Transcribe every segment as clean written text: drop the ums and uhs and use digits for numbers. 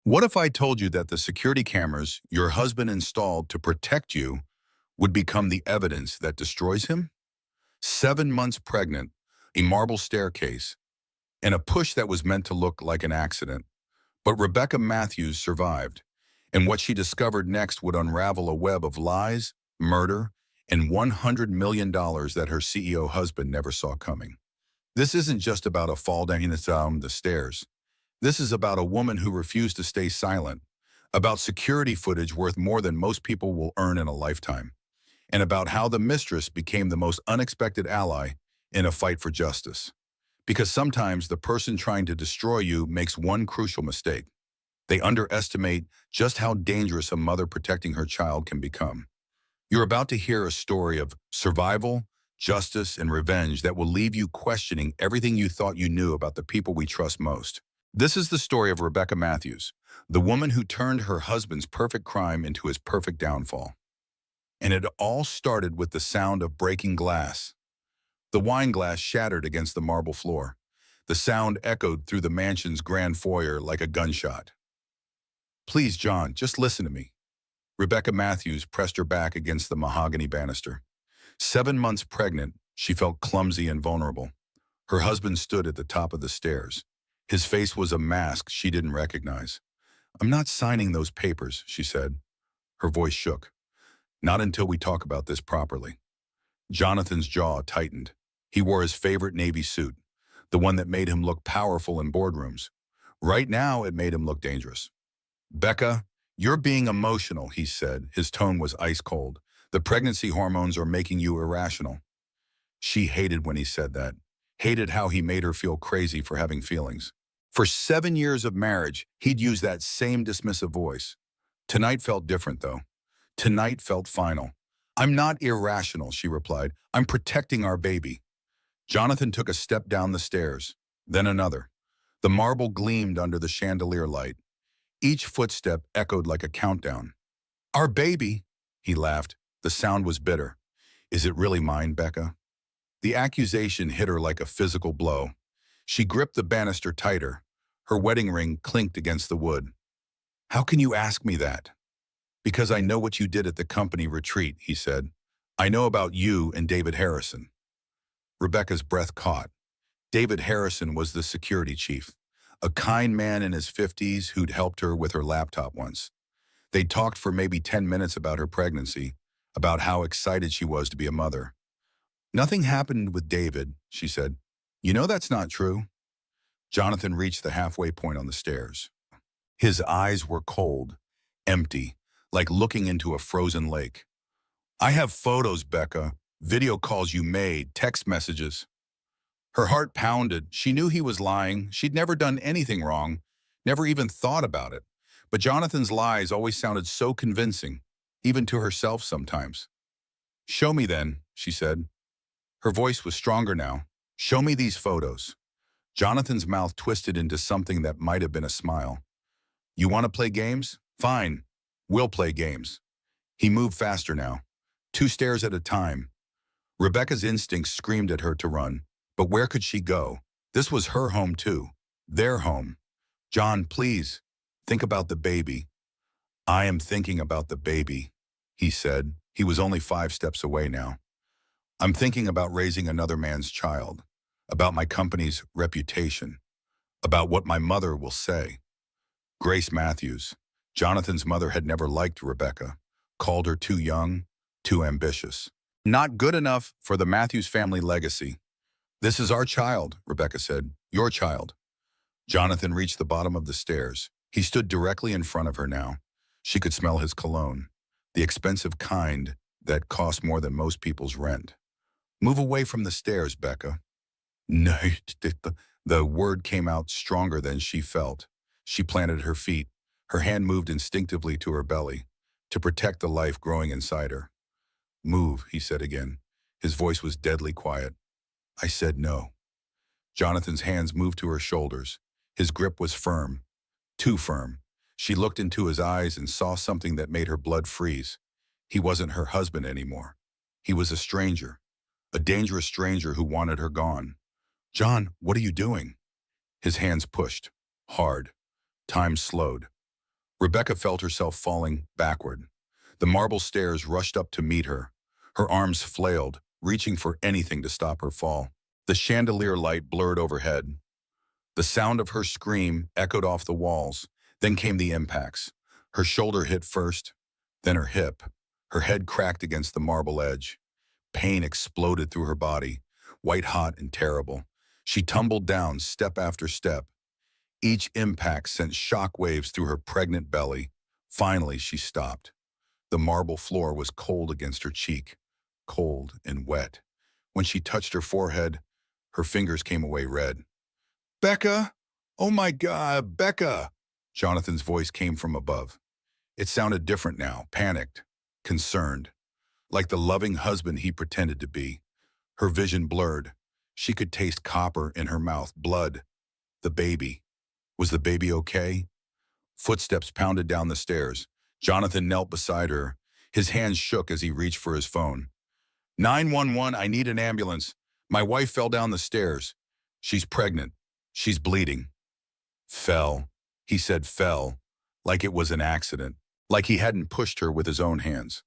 What if I told you that the security cameras your husband installed to protect you would become the evidence that destroys him? 7 months pregnant, a marble staircase, and a push that was meant to look like an accident. But Rebecca Matthews survived, and what she discovered next would unravel a web of lies, murder, and $100 million that her CEO husband never saw coming. This isn't just about a fall down the stairs. This is about a woman who refused to stay silent, about security footage worth more than most people will earn in a lifetime, and about how the mistress became the most unexpected ally in a fight for justice. Because sometimes the person trying to destroy you makes one crucial mistake. They underestimate just how dangerous a mother protecting her child can become. You're about to hear a story of survival, justice, and revenge that will leave you questioning everything you thought you knew about the people we trust most. This is the story of Rebecca Matthews, the woman who turned her husband's perfect crime into his perfect downfall. And it all started with the sound of breaking glass. The wine glass shattered against the marble floor. The sound echoed through the mansion's grand foyer like a gunshot. "Please, John, just listen to me." Rebecca Matthews pressed her back against the mahogany banister. 7 months pregnant, she felt clumsy and vulnerable. Her husband stood at the top of the stairs. His face was a mask she didn't recognize. "I'm not signing those papers," she said. Her voice shook. "Not until we talk about this properly." Jonathan's jaw tightened. He wore his favorite navy suit, the one that made him look powerful in boardrooms. Right now, it made him look dangerous. "Becca, you're being emotional," he said. His tone was ice cold. "The pregnancy hormones are making you irrational." She hated when he said that, hated how he made her feel crazy for having feelings. For 7 years of marriage, he'd used that same dismissive voice. Tonight felt different, though. Tonight felt final. "I'm not irrational," she replied. "I'm protecting our baby." Jonathan took a step down the stairs, then another. The marble gleamed under the chandelier light. Each footstep echoed like a countdown. "Our baby," he laughed. The sound was bitter. "Is it really mine, Becca?" The accusation hit her like a physical blow. She gripped the banister tighter. Her wedding ring clinked against the wood. "How can you ask me that?" "Because I know what you did at the company retreat," he said. "I know about you and David Harrison." Rebecca's breath caught. David Harrison was the security chief, a kind man in his 50s who'd helped her with her laptop once. They talked for maybe 10 minutes about her pregnancy, about how excited she was to be a mother. "Nothing happened with David," she said. "You know that's not true." Jonathan reached the halfway point on the stairs. His eyes were cold, empty, like looking into a frozen lake. "I have photos, Becca, video calls you made, text messages." Her heart pounded. She knew he was lying. She'd never done anything wrong, never even thought about it. But Jonathan's lies always sounded so convincing, even to herself sometimes. "Show me then," she said. Her voice was stronger now. "Show me these photos." Jonathan's mouth twisted into something that might have been a smile. "You want to play games? Fine. We'll play games." He moved faster now, 2 stairs at a time. Rebecca's instincts screamed at her to run. But where could she go? This was her home too. Their home. "John, please, think about the baby." "I am thinking about the baby," he said. He was only 5 steps away now. "I'm thinking about raising another man's child, about my company's reputation, about what my mother will say." Grace Matthews, Jonathan's mother, had never liked Rebecca, called her too young, too ambitious. Not good enough for the Matthews family legacy. "This is our child," Rebecca said. "Your child." Jonathan reached the bottom of the stairs. He stood directly in front of her now. She could smell his cologne, the expensive kind that cost more than most people's rent. "Move away from the stairs, Becca." "No." The word came out stronger than she felt. She planted her feet. Her hand moved instinctively to her belly, to protect the life growing inside her. "Move," he said again. His voice was deadly quiet. "I said no." Jonathan's hands moved to her shoulders. His grip was firm, too firm. She looked into his eyes and saw something that made her blood freeze. He wasn't her husband anymore. He was a stranger, a dangerous stranger who wanted her gone. "John, what are you doing?" His hands pushed, hard. Time slowed. Rebecca felt herself falling backward. The marble stairs rushed up to meet her. Her arms flailed, reaching for anything to stop her fall. The chandelier light blurred overhead. The sound of her scream echoed off the walls. Then came the impacts. Her shoulder hit first, then her hip. Her head cracked against the marble edge. Pain exploded through her body, white hot and terrible. She tumbled down step after step. Each impact sent shock waves through her pregnant belly. Finally, she stopped. The marble floor was cold against her cheek, cold and wet. When she touched her forehead, her fingers came away red. "Becca! Oh my God, Becca!" Jonathan's voice came from above. It sounded different now, panicked, concerned, like the loving husband he pretended to be. Her vision blurred. She could taste copper in her mouth, blood. The baby. Was the baby okay? Footsteps pounded down the stairs. Jonathan knelt beside her. His hands shook as he reached for his phone. 911, I need an ambulance. My wife fell down the stairs. She's pregnant. She's bleeding. Fell. He said fell, like it was an accident, like he hadn't pushed her with his own hands.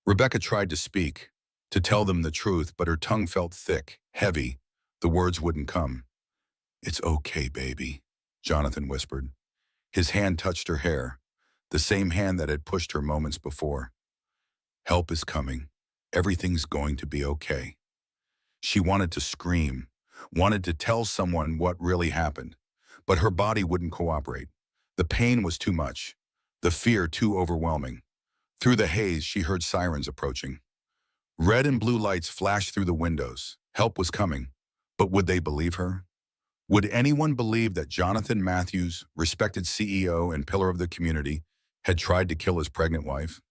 Rebecca tried to speak, to tell them the truth, but her tongue felt thick, heavy. The words wouldn't come. "It's okay, baby," Jonathan whispered. His hand touched her hair, the same hand that had pushed her moments before. "Help is coming. Everything's going to be okay." She wanted to scream, wanted to tell someone what really happened, but her body wouldn't cooperate. The pain was too much, the fear too overwhelming. Through the haze, she heard sirens approaching. Red and blue lights flashed through the windows. Help was coming. But would they believe her? Would anyone believe that Jonathan Matthews, respected CEO and pillar of the community, had tried to kill his pregnant wife?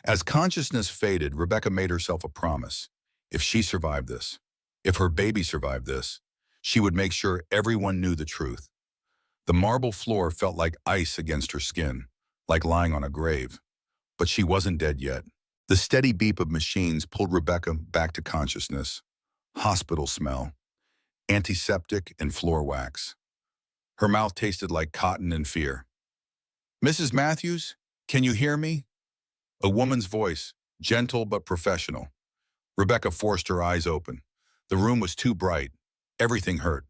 As consciousness faded, Rebecca made herself a promise. If she survived this, if her baby survived this, she would make sure everyone knew the truth. The marble floor felt like ice against her skin, like lying on a grave. But she wasn't dead yet. The steady beep of machines pulled Rebecca back to consciousness. Hospital smell, antiseptic and floor wax. Her mouth tasted like cotton and fear. "Mrs. Matthews, can you hear me?" A woman's voice, gentle but professional. Rebecca forced her eyes open. The room was too bright. Everything hurt.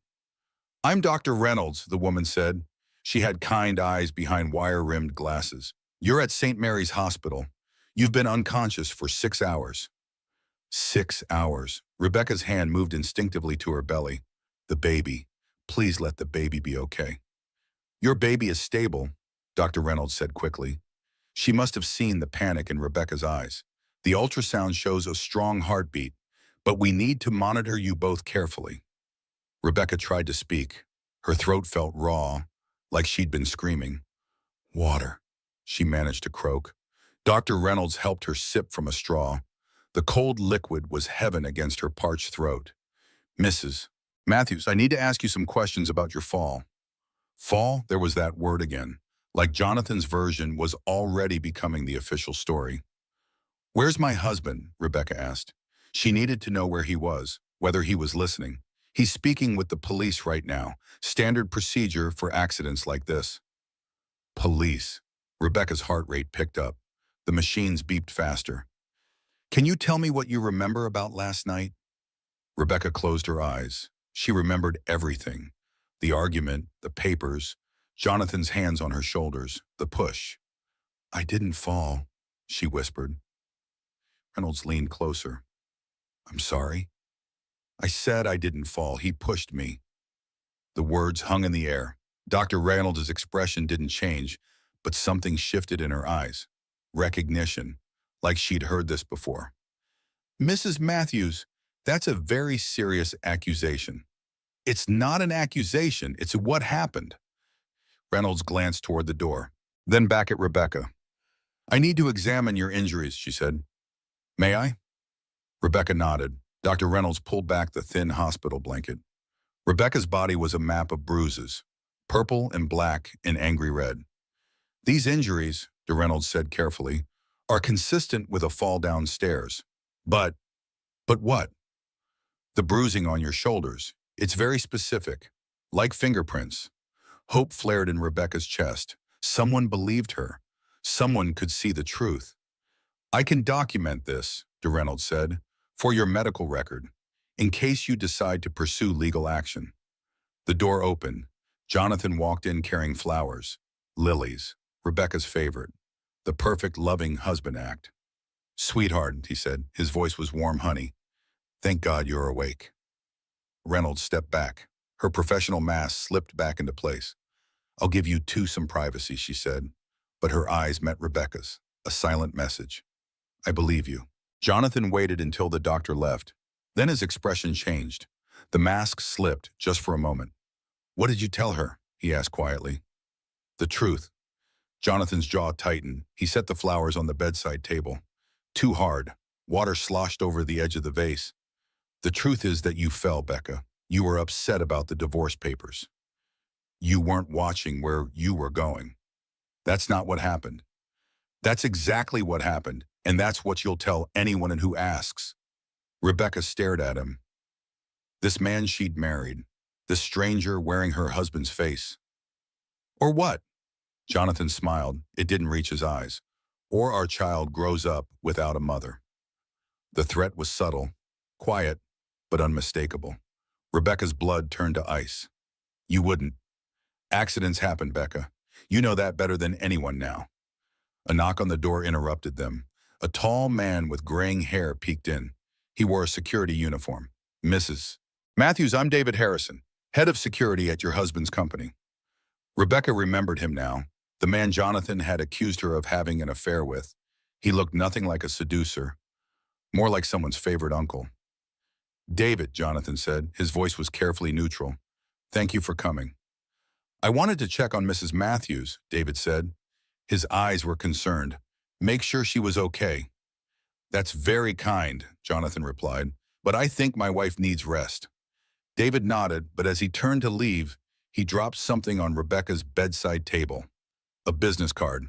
"I'm Dr. Reynolds," the woman said. She had kind eyes behind wire-rimmed glasses. "You're at St. Mary's Hospital. You've been unconscious for 6 hours." 6 hours. Rebecca's hand moved instinctively to her belly. The baby. Please let the baby be okay. "Your baby is stable," Dr. Reynolds said quickly. She must have seen the panic in Rebecca's eyes. "The ultrasound shows a strong heartbeat, but we need to monitor you both carefully." Rebecca tried to speak. Her throat felt raw, like she'd been screaming. "Water," she managed to croak. Dr. Reynolds helped her sip from a straw. The cold liquid was heaven against her parched throat. "Mrs. Matthews, I need to ask you some questions about your fall." Fall, there was that word again. Like Jonathan's version was already becoming the official story. "Where's my husband?" Rebecca asked. She needed to know where he was, whether he was listening. "He's speaking with the police right now. Standard procedure for accidents like this." Police. Rebecca's heart rate picked up. The machines beeped faster. "Can you tell me what you remember about last night?" Rebecca closed her eyes. She remembered everything. The argument, the papers, Jonathan's hands on her shoulders, the push. "I didn't fall," she whispered. Reynolds leaned closer. "I'm sorry." "I said I didn't fall. He pushed me." The words hung in the air. Dr. Reynolds' expression didn't change, but something shifted in her eyes. Recognition, like she'd heard this before. "Mrs. Matthews, that's a very serious accusation." "It's not an accusation, it's what happened." Reynolds glanced toward the door, then back at Rebecca. "I need to examine your injuries," she said. "May I?" Rebecca nodded. Dr. Reynolds pulled back the thin hospital blanket. Rebecca's body was a map of bruises, purple and black and angry red. "These injuries," Reynolds said carefully, "are consistent with a fall downstairs. But what?" "The bruising on your shoulders. It's very specific, like fingerprints." Hope flared in Rebecca's chest. Someone believed her. Someone could see the truth. I can document this, DeReynolds said, for your medical record, in case you decide to pursue legal action. The door opened. Jonathan walked in carrying flowers, lilies, Rebecca's favorite, the perfect loving husband act. Sweetheart, he said, his voice was warm honey. Thank God you're awake. Reynolds stepped back. Her professional mask slipped back into place. I'll give you some privacy, she said, but her eyes met Rebecca's, a silent message. I believe you. Jonathan waited until the doctor left. Then his expression changed. The mask slipped just for a moment. What did you tell her? He asked quietly. The truth. Jonathan's jaw tightened. He set the flowers on the bedside table. Too hard. Water sloshed over the edge of the vase. The truth is that you fell, Becca. You were upset about the divorce papers. You weren't watching where you were going. That's not what happened. That's exactly what happened, and that's what you'll tell anyone who asks. Rebecca stared at him. This man she'd married, this stranger wearing her husband's face. Or what? Jonathan smiled. It didn't reach his eyes. Or our child grows up without a mother. The threat was subtle, quiet, but unmistakable. Rebecca's blood turned to ice. You wouldn't. Accidents happen, Becca. You know that better than anyone now. A knock on the door interrupted them. A tall man with graying hair peeked in. He wore a security uniform. Mrs. Matthews, I'm David Harrison, head of security at your husband's company. Rebecca remembered him now. The man Jonathan had accused her of having an affair with. He looked nothing like a seducer, more like someone's favorite uncle. David, Jonathan said. His voice was carefully neutral. Thank you for coming. I wanted to check on Mrs. Matthews, David said. His eyes were concerned. Make sure she was okay. That's very kind, Jonathan replied, but I think my wife needs rest. David nodded, but as he turned to leave, he dropped something on Rebecca's bedside table. A business card.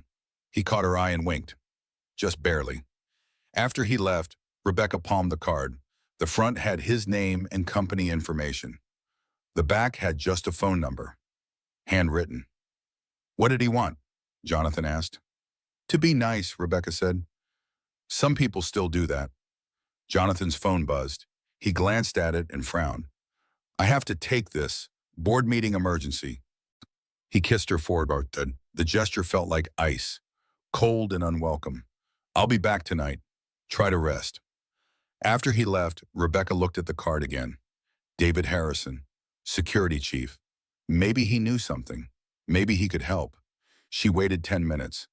He caught her eye and winked. Just barely. After he left, Rebecca palmed the card. The front had his name and company information. The back had just a phone number. Handwritten. What did he want? Jonathan asked. To be nice, Rebecca said. Some people still do that. Jonathan's phone buzzed. He glanced at it and frowned. I have to take this. Board meeting emergency. He kissed her forehead. The gesture felt like ice, cold and unwelcome. I'll be back tonight. Try to rest. After he left, Rebecca looked at the card again. David Harrison, security chief. Maybe he knew something. Maybe he could help. She waited 10 minutes,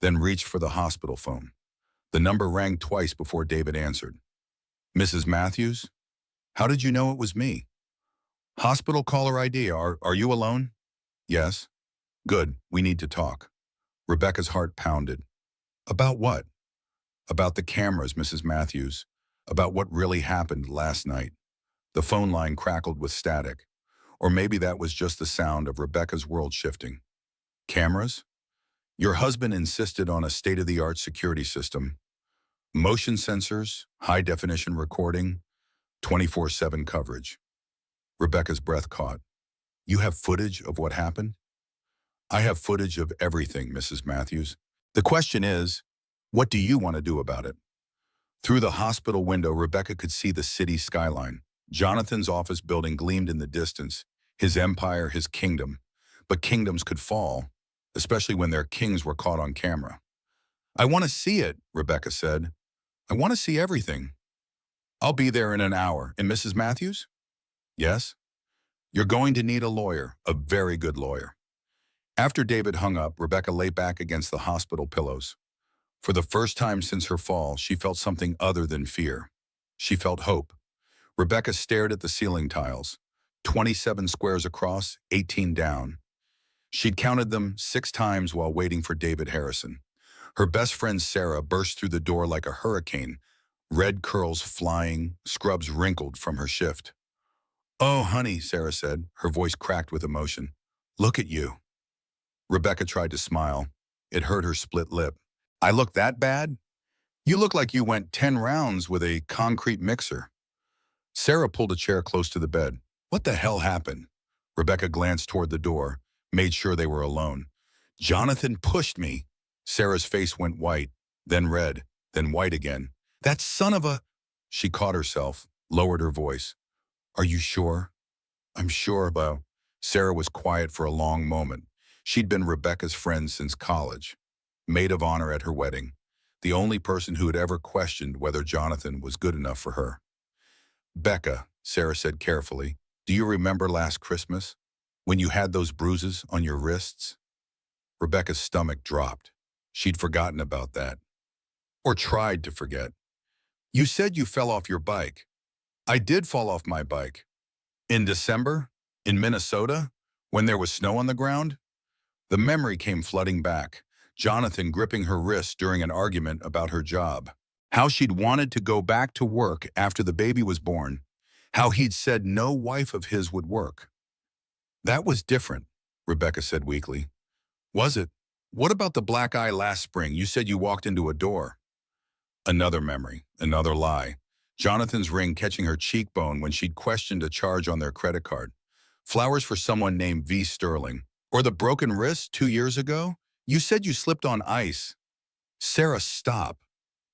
then reached for the hospital phone. The number rang twice before David answered. Mrs. Matthews? How did you know it was me? Hospital caller ID. Are you alone? Yes. Good. We need to talk. Rebecca's heart pounded. About what? About the cameras, Mrs. Matthews. About what really happened last night. The phone line crackled with static. Or maybe that was just the sound of Rebecca's world shifting. Cameras? Your husband insisted on a state-of-the-art security system. Motion sensors, high-definition recording, 24/7 coverage. Rebecca's breath caught. You have footage of what happened? I have footage of everything, Mrs. Matthews. The question is, what do you want to do about it? Through the hospital window, Rebecca could see the city skyline. Jonathan's office building gleamed in the distance, his empire, his kingdom. But kingdoms could fall, especially when their kings were caught on camera. I want to see it, Rebecca said. I want to see everything. I'll be there in an hour. And Mrs. Matthews? Yes? You're going to need a lawyer, a very good lawyer. After David hung up, Rebecca lay back against the hospital pillows. For the first time since her fall, she felt something other than fear. She felt hope. Rebecca stared at the ceiling tiles, 27 squares across, 18 down. She'd counted them 6 times while waiting for David Harrison. Her best friend Sarah burst through the door like a hurricane, red curls flying, scrubs wrinkled from her shift. Oh, honey, Sarah said, her voice cracked with emotion. Look at you. Rebecca tried to smile. It hurt her split lip. I look that bad? You look like you went 10 rounds with a concrete mixer. Sarah pulled a chair close to the bed. What the hell happened? Rebecca glanced toward the door, made sure they were alone. Jonathan pushed me. Sarah's face went white, then red, then white again. That son of a... She caught herself, lowered her voice. Are you sure? I'm sure, but... Sarah was quiet for a long moment. She'd been Rebecca's friend since college, maid of honor at her wedding, the only person who had ever questioned whether Jonathan was good enough for her. Becca, Sarah said carefully, do you remember last Christmas, when you had those bruises on your wrists? Rebecca's stomach dropped. She'd forgotten about that. Or tried to forget. You said you fell off your bike. I did fall off my bike. In December? In Minnesota? When there was snow on the ground? The memory came flooding back. Jonathan gripping her wrist during an argument about her job. How she'd wanted to go back to work after the baby was born. How he'd said no wife of his would work. That was different, Rebecca said weakly. Was it? What about the black eye last spring? You said you walked into a door. Another memory, another lie. Jonathan's ring catching her cheekbone when she'd questioned a charge on their credit card. Flowers for someone named V. Sterling. Or the broken wrist 2 years ago? You said you slipped on ice. Sarah, stop.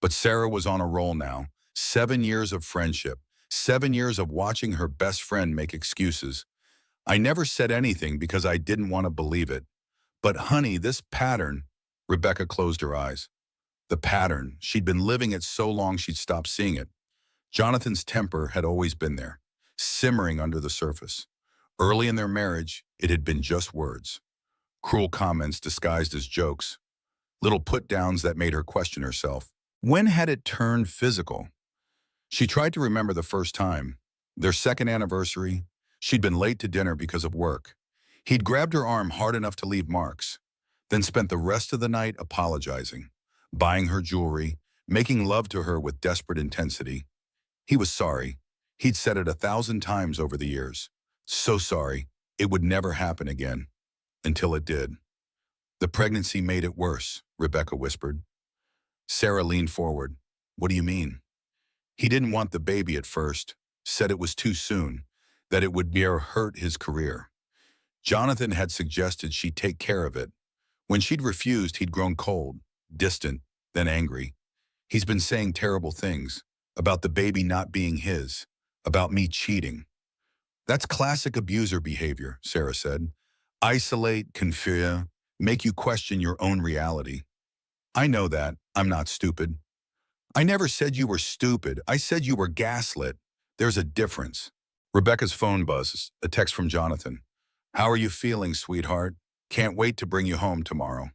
But Sarah was on a roll now. 7 years of friendship. 7 years of watching her best friend make excuses. I never said anything because I didn't want to believe it. But honey, this pattern... Rebecca closed her eyes. The pattern. She'd been living it so long she'd stopped seeing it. Jonathan's temper had always been there, simmering under the surface. Early in their marriage, it had been just words. Cruel comments disguised as jokes. Little put-downs that made her question herself. When had it turned physical? She tried to remember the first time. Their second anniversary. She'd been late to dinner because of work. He'd grabbed her arm hard enough to leave marks, then spent the rest of the night apologizing, buying her jewelry, making love to her with desperate intensity. He was sorry. He'd said it 1,000 times over the years. So sorry, it would never happen again. Until it did. The pregnancy made it worse, Rebecca whispered. Sarah leaned forward. What do you mean? He didn't want the baby at first, said it was too soon, that it would hurt his career. Jonathan had suggested she take care of it. When she'd refused, he'd grown cold, distant, then angry. He's been saying terrible things, about the baby not being his, about me cheating. That's classic abuser behavior, Sarah said. Isolate, confuse, make you question your own reality. I know that. I'm not stupid. I never said you were stupid. I said you were gaslit. There's a difference. Rebecca's phone buzzes, a text from Jonathan. How are you feeling, sweetheart? Can't wait to bring you home tomorrow.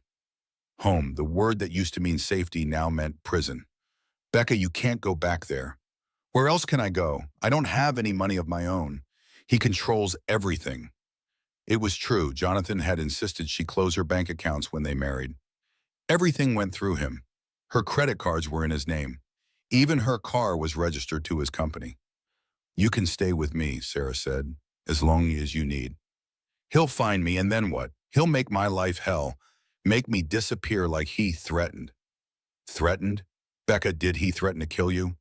Home, the word that used to mean safety now meant prison. Becca, you can't go back there. Where else can I go? I don't have any money of my own. He controls everything. It was true. Jonathan had insisted she close her bank accounts when they married. Everything went through him. Her credit cards were in his name. Even her car was registered to his company. You can stay with me, Sarah said, as long as you need. He'll find me, and then what? He'll make my life hell, make me disappear like he threatened. Threatened? Becca, did he threaten to kill you?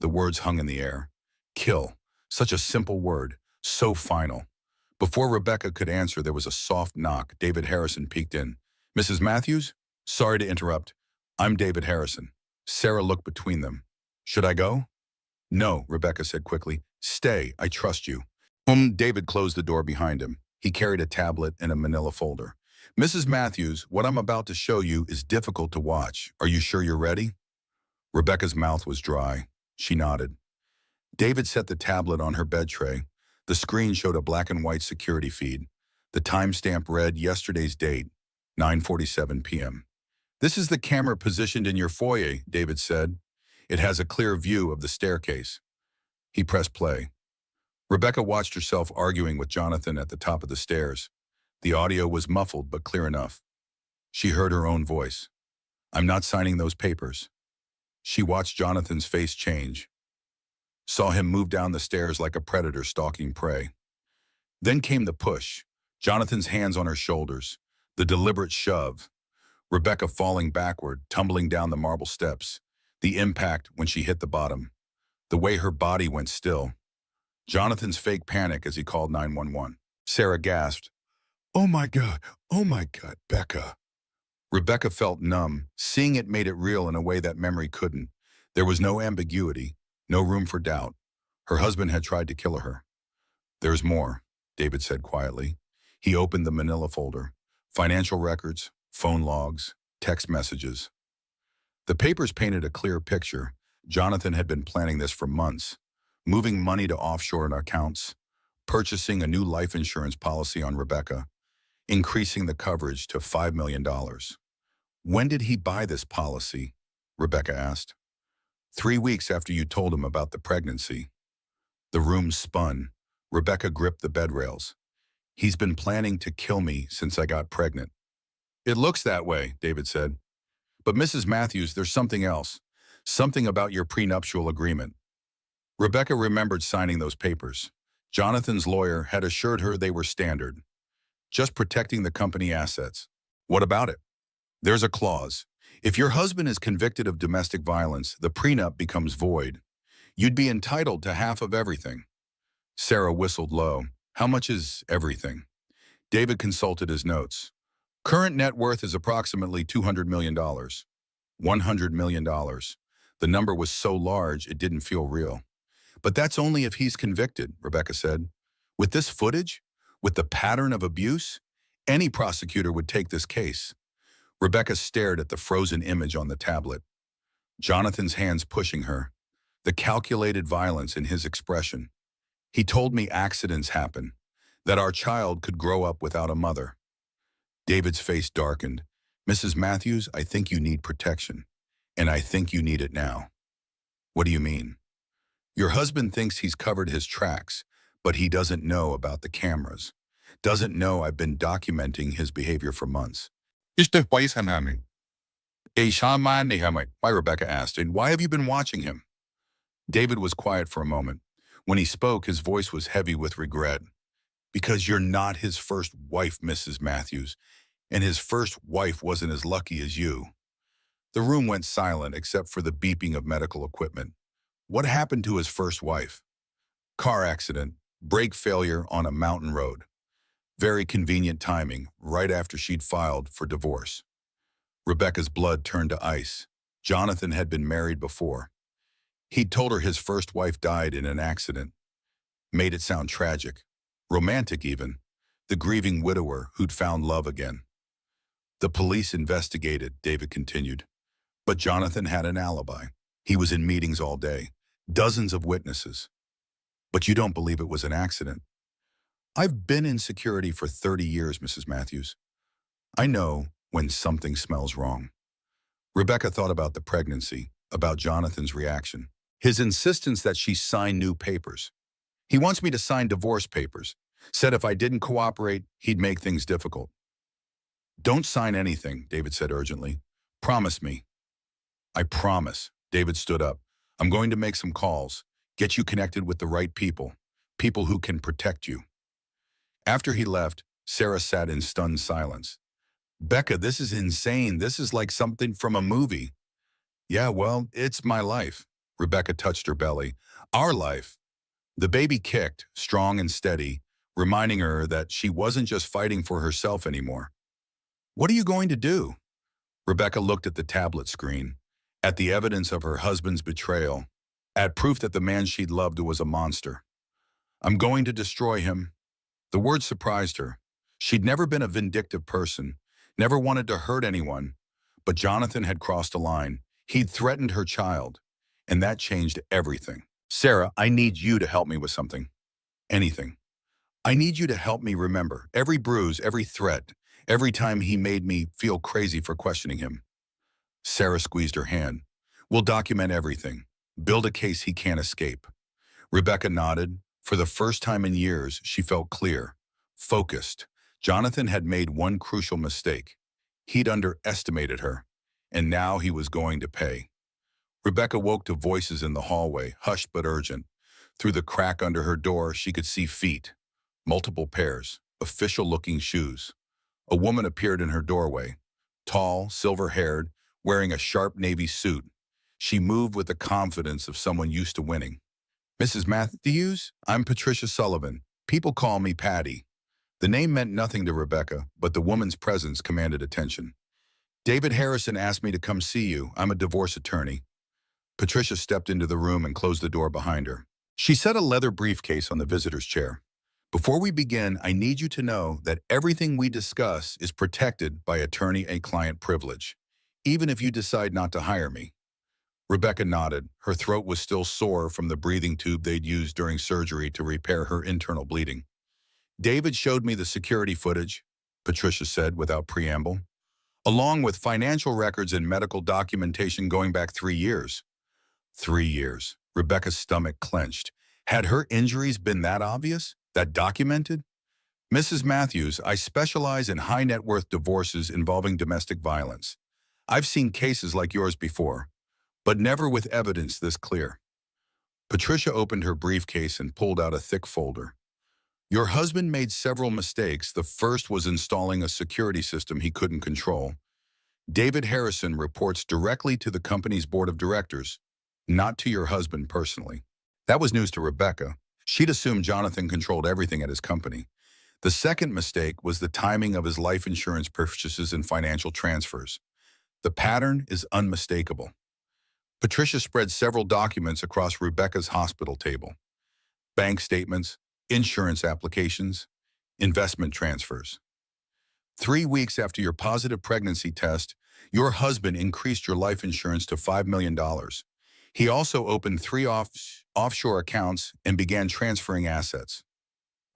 The words hung in the air. Kill. Such a simple word, so final. Before Rebecca could answer, there was a soft knock. David Harrison peeked in. Mrs. Matthews? Sorry to interrupt. I'm David Harrison. Sarah looked between them. Should I go? No, Rebecca said quickly. Stay, I trust you. David closed the door behind him. He carried a tablet and a manila folder. Mrs. Matthews, what I'm about to show you is difficult to watch. Are you sure you're ready? Rebecca's mouth was dry. She nodded. David set the tablet on her bed tray. The screen showed a black and white security feed. The timestamp read yesterday's date, 9:47 p.m. This is the camera positioned in your foyer, David said. It has a clear view of the staircase. He pressed play. Rebecca watched herself arguing with Jonathan at the top of the stairs. The audio was muffled but clear enough. She heard her own voice. I'm not signing those papers. She watched Jonathan's face change. Saw him move down the stairs like a predator stalking prey. Then came the push, Jonathan's hands on her shoulders, the deliberate shove, Rebecca falling backward, tumbling down the marble steps, the impact when she hit the bottom, the way her body went still. Jonathan's fake panic as he called 911. Sarah gasped. Oh my God. Oh my God, Becca. Rebecca felt numb. Seeing it made it real in a way that memory couldn't. There was no ambiguity, no room for doubt. Her husband had tried to kill her. There's more, David said quietly. He opened the manila folder. Financial records, phone logs, text messages. The papers painted a clear picture. Jonathan had been planning this for months, moving money to offshore accounts, purchasing a new life insurance policy on Rebecca, increasing the coverage to $5 million. When did he buy this policy? Rebecca asked. 3 weeks after you told him about the pregnancy. The room spun. Rebecca gripped the bed rails. He's been planning to kill me since I got pregnant. It looks that way, David said. But Mrs. Matthews, there's something else. Something about your prenuptial agreement. Rebecca remembered signing those papers. Jonathan's lawyer had assured her they were standard, just protecting the company assets. What about it? There's a clause. If your husband is convicted of domestic violence, the prenup becomes void. You'd be entitled to half of everything. Sarah whistled low. How much is everything? David consulted his notes. Current net worth is approximately $200 million. $100 million. The number was so large it didn't feel real. But that's only if he's convicted, Rebecca said. With this footage, with the pattern of abuse, any prosecutor would take this case. Rebecca stared at the frozen image on the tablet. Jonathan's hands pushing her. The calculated violence in his expression. He told me accidents happen, that our child could grow up without a mother. David's face darkened. Mrs. Matthews, I think you need protection, and I think you need it now. What do you mean? Your husband thinks he's covered his tracks, but he doesn't know about the cameras. Doesn't know I've been documenting his behavior for months. Why, Rebecca asked, and why have you been watching him? David was quiet for a moment. When he spoke, his voice was heavy with regret. Because you're not his first wife, Mrs. Matthews, and his first wife wasn't as lucky as you. The room went silent except for the beeping of medical equipment. What happened to his first wife? Car accident, brake failure on a mountain road. Very convenient timing, right after she'd filed for divorce. Rebecca's blood turned to ice. Jonathan had been married before. He'd told her his first wife died in an accident. Made it sound tragic, romantic even. The grieving widower who'd found love again. The police investigated, David continued. But Jonathan had an alibi. He was in meetings all day. Dozens of witnesses. But you don't believe it was an accident. I've been in security for 30 years, Mrs. Matthews. I know when something smells wrong. Rebecca thought about the pregnancy, about Jonathan's reaction. His insistence that she sign new papers. He wants me to sign divorce papers. Said if I didn't cooperate, he'd make things difficult. Don't sign anything, David said urgently. Promise me. I promise. David stood up. I'm going to make some calls, get you connected with the right people, people who can protect you. After he left, Sarah sat in stunned silence. Becca, this is insane. This is like something from a movie. Yeah, well, it's my life. Rebecca touched her belly. Our life. The baby kicked, strong and steady, reminding her that she wasn't just fighting for herself anymore. What are you going to do? Rebecca looked at the tablet screen, at the evidence of her husband's betrayal, at proof that the man she'd loved was a monster. I'm going to destroy him. The word surprised her. She'd never been a vindictive person, never wanted to hurt anyone, but Jonathan had crossed a line. He'd threatened her child, and that changed everything. Sarah, I need you to help me with something. Anything. I need you to help me remember every bruise, every threat, every time he made me feel crazy for questioning him. Sarah squeezed her hand. We'll document everything. Build a case he can't escape. Rebecca nodded. For the first time in years, she felt clear, focused. Jonathan had made one crucial mistake. He'd underestimated her, and now he was going to pay. Rebecca woke to voices in the hallway, hushed but urgent. Through the crack under her door, she could see feet. Multiple pairs, official-looking shoes. A woman appeared in her doorway, tall, silver-haired, wearing a sharp navy suit. She moved with the confidence of someone used to winning. Mrs. Matthews, I'm Patricia Sullivan. People call me Patty. The name meant nothing to Rebecca, but the woman's presence commanded attention. David Harrison asked me to come see you. I'm a divorce attorney. Patricia stepped into the room and closed the door behind her. She set a leather briefcase on the visitor's chair. Before we begin, I need you to know that everything we discuss is protected by attorney and client privilege, even if you decide not to hire me. Rebecca nodded. Her throat was still sore from the breathing tube they'd used during surgery to repair her internal bleeding. David showed me the security footage, Patricia said without preamble, along with financial records and medical documentation going back 3 years. 3 years. Rebecca's stomach clenched. Had her injuries been that obvious? That documented? Mrs. Matthews, I specialize in high net worth divorces involving domestic violence. I've seen cases like yours before, but never with evidence this clear. Patricia opened her briefcase and pulled out a thick folder. Your husband made several mistakes. The first was installing a security system he couldn't control. David Harrison reports directly to the company's board of directors, not to your husband personally. That was news to Rebecca. She'd assumed Jonathan controlled everything at his company. The second mistake was the timing of his life insurance purchases and financial transfers. The pattern is unmistakable. Patricia spread several documents across Rebecca's hospital table. Bank statements, insurance applications, investment transfers. 3 weeks after your positive pregnancy test, your husband increased your life insurance to $5 million. He also opened 3 offshore accounts and began transferring assets.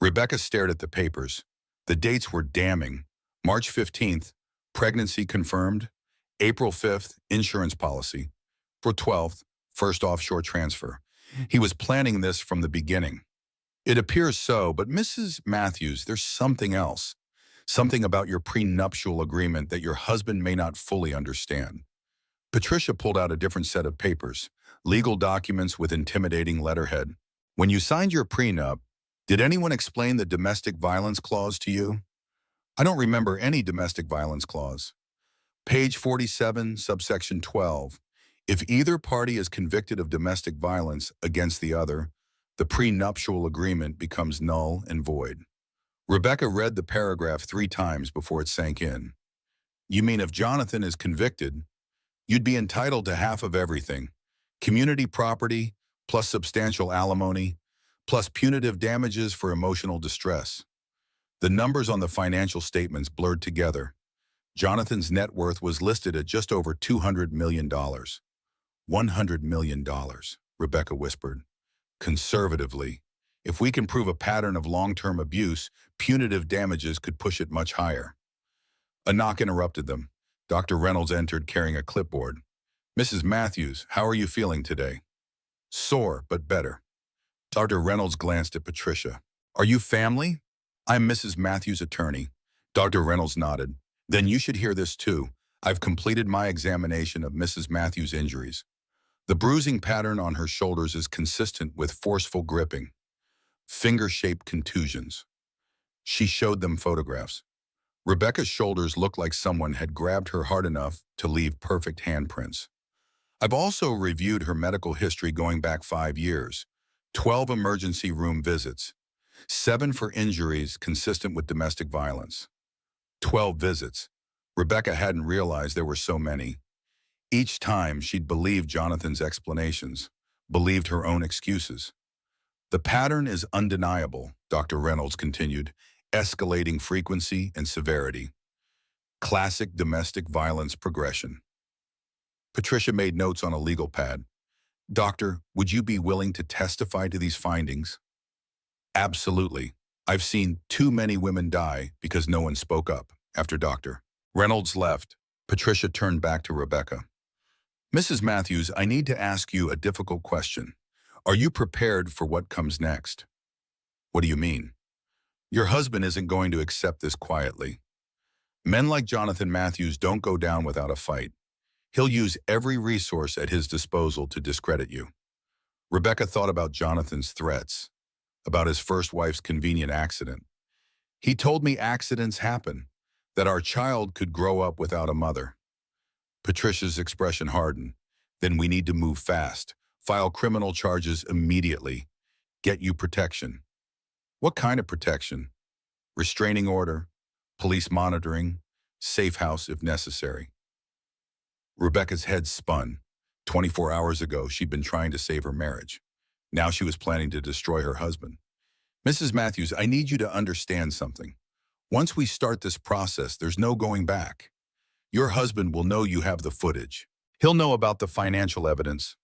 Rebecca stared at the papers. The dates were damning. March 15th, pregnancy confirmed. April 5th, insurance policy. April 12th, first offshore transfer. He was planning this from the beginning. It appears so, but Mrs. Matthews, there's something else. Something about your prenuptial agreement that your husband may not fully understand. Patricia pulled out a different set of papers, legal documents with intimidating letterhead. When you signed your prenup, did anyone explain the domestic violence clause to you? I don't remember any domestic violence clause. Page 47, subsection 12. If either party is convicted of domestic violence against the other, the prenuptial agreement becomes null and void. Rebecca read the paragraph 3 times before it sank in. You mean if Jonathan is convicted, you'd be entitled to half of everything. Community property, plus substantial alimony, plus punitive damages for emotional distress. The numbers on the financial statements blurred together. Jonathan's net worth was listed at just over $200 million. $100 million, Rebecca whispered. Conservatively, if we can prove a pattern of long-term abuse, punitive damages could push it much higher. A knock interrupted them. Dr. Reynolds entered carrying a clipboard. Mrs. Matthews, how are you feeling today? Sore, but better. Dr. Reynolds glanced at Patricia. Are you family? I'm Mrs. Matthews' attorney. Dr. Reynolds nodded. Then you should hear this too. I've completed my examination of Mrs. Matthews' injuries. The bruising pattern on her shoulders is consistent with forceful gripping, finger-shaped contusions. She showed them photographs. Rebecca's shoulders looked like someone had grabbed her hard enough to leave perfect handprints. I've also reviewed her medical history going back 5 years, 12 emergency room visits, 7 for injuries consistent with domestic violence. 12 visits. Rebecca hadn't realized there were so many. Each time she'd believed Jonathan's explanations, believed her own excuses. The pattern is undeniable, Dr. Reynolds continued, escalating frequency and severity. Classic domestic violence progression. Patricia made notes on a legal pad. Doctor, would you be willing to testify to these findings? Absolutely. I've seen too many women die because no one spoke up. After Dr. Reynolds left, Patricia turned back to Rebecca. Mrs. Matthews, I need to ask you a difficult question. Are you prepared for what comes next? What do you mean? Your husband isn't going to accept this quietly. Men like Jonathan Matthews don't go down without a fight. He'll use every resource at his disposal to discredit you. Rebecca thought about Jonathan's threats, about his first wife's convenient accident. He told me accidents happen, that our child could grow up without a mother. Patricia's expression hardened. Then we need to move fast, file criminal charges immediately, get you protection. What kind of protection? restraining order, police monitoring, safe house if necessary. Rebecca's head spun. 24 hours ago, she'd been trying to save her marriage. Now she was planning to destroy her husband. Mrs. Matthews, I need you to understand something. Once we start this process, there's no going back. Your husband will know you have the footage. He'll know about the financial evidence.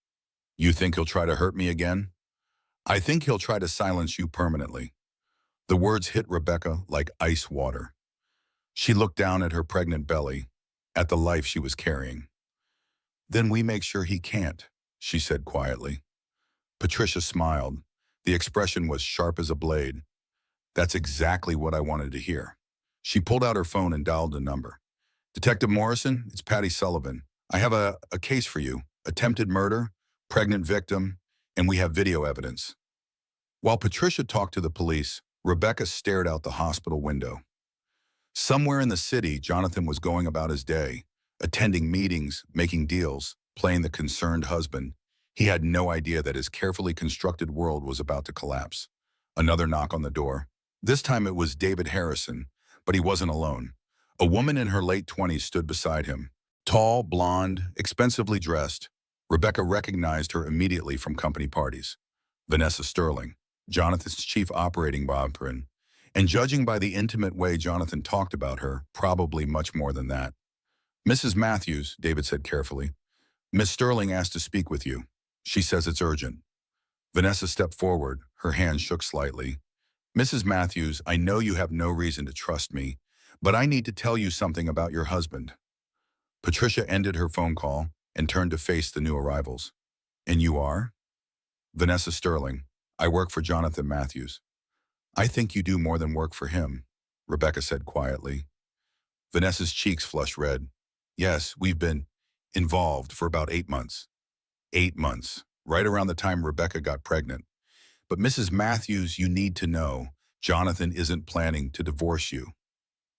You think he'll try to hurt me again? I think he'll try to silence you permanently. The words hit Rebecca like ice water. She looked down at her pregnant belly, at the life she was carrying. Then we make sure he can't, she said quietly. Patricia smiled. The expression was sharp as a blade. That's exactly what I wanted to hear. She pulled out her phone and dialed a number. Detective Morrison, it's Patty Sullivan. I have a case for you. Attempted murder, pregnant victim, and we have video evidence. While Patricia talked to the police, Rebecca stared out the hospital window. Somewhere in the city, Jonathan was going about his day, attending meetings, making deals, playing the concerned husband. He had no idea that his carefully constructed world was about to collapse. Another knock on the door. This time it was David Harrison, but he wasn't alone. A woman in her late 20s stood beside him. Tall, blonde, expensively dressed. Rebecca recognized her immediately from company parties. Vanessa Sterling, Jonathan's chief operating officer, and judging by the intimate way Jonathan talked about her, probably much more than that. Mrs. Matthews, David said carefully, Miss Sterling asked to speak with you. She says it's urgent. Vanessa stepped forward. Her hand shook slightly. Mrs. Matthews, I know you have no reason to trust me, but I need to tell you something about your husband. Patricia ended her phone call and turned to face the new arrivals. And you are? Vanessa Sterling. I work for Jonathan Matthews. I think you do more than work for him, Rebecca said quietly. Vanessa's cheeks flushed red. Yes, we've been involved for about 8 months. 8 months, right around the time Rebecca got pregnant. But Mrs. Matthews, you need to know, Jonathan isn't planning to divorce you.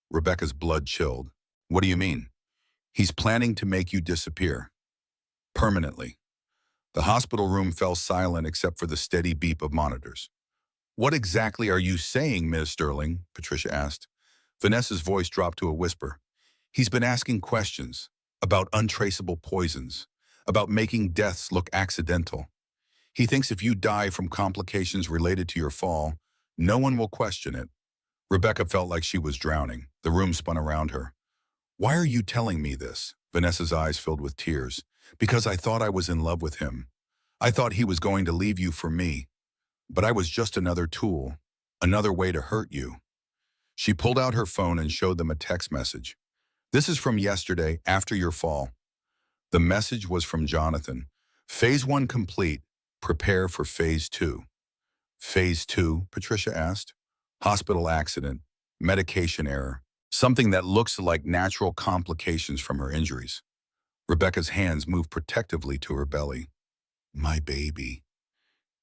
Rebecca's blood chilled. What do you mean? He's planning to make you disappear. Permanently. The hospital room fell silent except for the steady beep of monitors. What exactly are you saying, Ms. Sterling? Patricia asked. Vanessa's voice dropped to a whisper. He's been asking questions about untraceable poisons, about making deaths look accidental. He thinks if you die from complications related to your fall, no one will question it. Rebecca felt like she was drowning. The room spun around her. Why are you telling me this? Vanessa's eyes filled with tears. Because I thought I was in love with him. I thought he was going to leave you for me. But I was just another tool, another way to hurt you. She pulled out her phone and showed them a text message. This is from yesterday, after your fall. The message was from Jonathan. Phase 1 complete. Prepare for Phase 2. Phase 2, Patricia asked. Hospital accident, medication error, something that looks like natural complications from her injuries. Rebecca's hands moved protectively to her belly. My baby.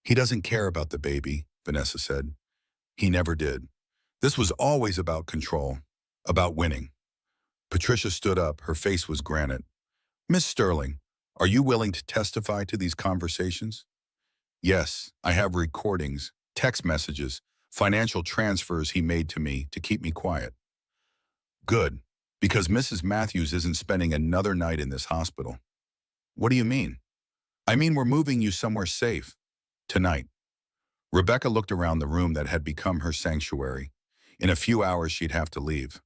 He doesn't care about the baby, Vanessa said. He never did. This was always about control, about winning. Patricia stood up. Her face was granite. Miss Sterling, are you willing to testify to these conversations? Yes, I have recordings, text messages, financial transfers he made to me to keep me quiet. Good, because Mrs. Matthews isn't spending another night in this hospital. What do you mean? I mean we're moving you somewhere safe. Tonight. Rebecca looked around the room that had become her sanctuary. In a few hours she'd have to leave.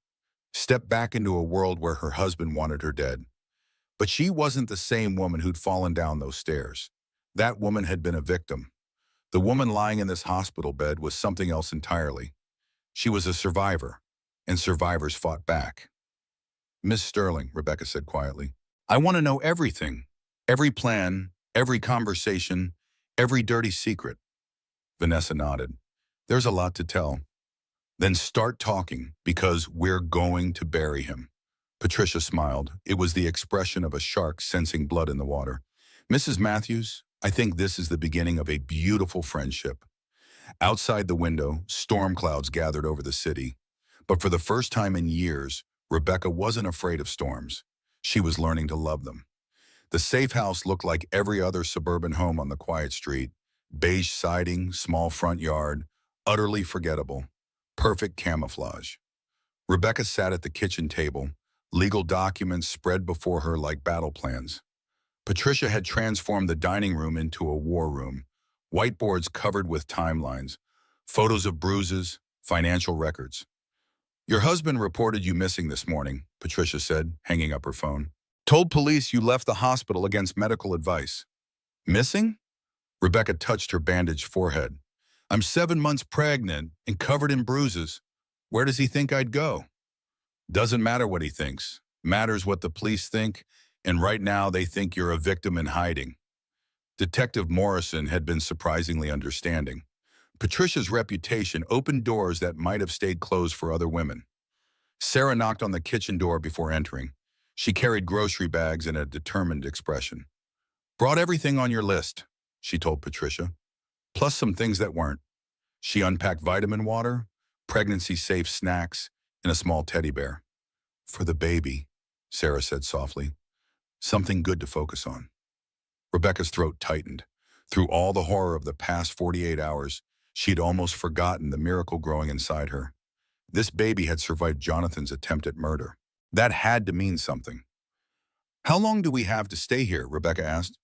Step back into a world where her husband wanted her dead. But she wasn't the same woman who'd fallen down those stairs. That woman had been a victim. The woman lying in this hospital bed was something else entirely. She was a survivor, and survivors fought back. Miss Sterling, Rebecca said quietly, I want to know everything. Every plan, every conversation, every dirty secret. Vanessa nodded. There's a lot to tell. Then start talking, because we're going to bury him. Patricia smiled. It was the expression of a shark sensing blood in the water. Mrs. Matthews, I think this is the beginning of a beautiful friendship. Outside the window, storm clouds gathered over the city. But for the first time in years, Rebecca wasn't afraid of storms. She was learning to love them. The safe house looked like every other suburban home on the quiet street. Beige siding, small front yard, utterly forgettable. Perfect camouflage. Rebecca sat at the kitchen table, legal documents spread before her like battle plans. Patricia had transformed the dining room into a war room, whiteboards covered with timelines, photos of bruises, financial records. Your husband reported you missing this morning, Patricia said, hanging up her phone. Told police you left the hospital against medical advice. Missing? Rebecca touched her bandaged forehead. I'm 7 months pregnant and covered in bruises. Where does he think I'd go? Doesn't matter what he thinks. Matters what the police think, and right now they think you're a victim in hiding. Detective Morrison had been surprisingly understanding. Patricia's reputation opened doors that might have stayed closed for other women. Sarah knocked on the kitchen door before entering. She carried grocery bags and a determined expression. Brought everything on your list, she told Patricia, plus some things that weren't. She unpacked vitamin water, pregnancy-safe snacks, and a small teddy bear. For the baby, Sarah said softly. Something good to focus on. Rebecca's throat tightened. Through all the horror of the past 48 hours, she'd almost forgotten the miracle growing inside her. This baby had survived Jonathan's attempt at murder. That had to mean something. How long do we have to stay here? Rebecca asked.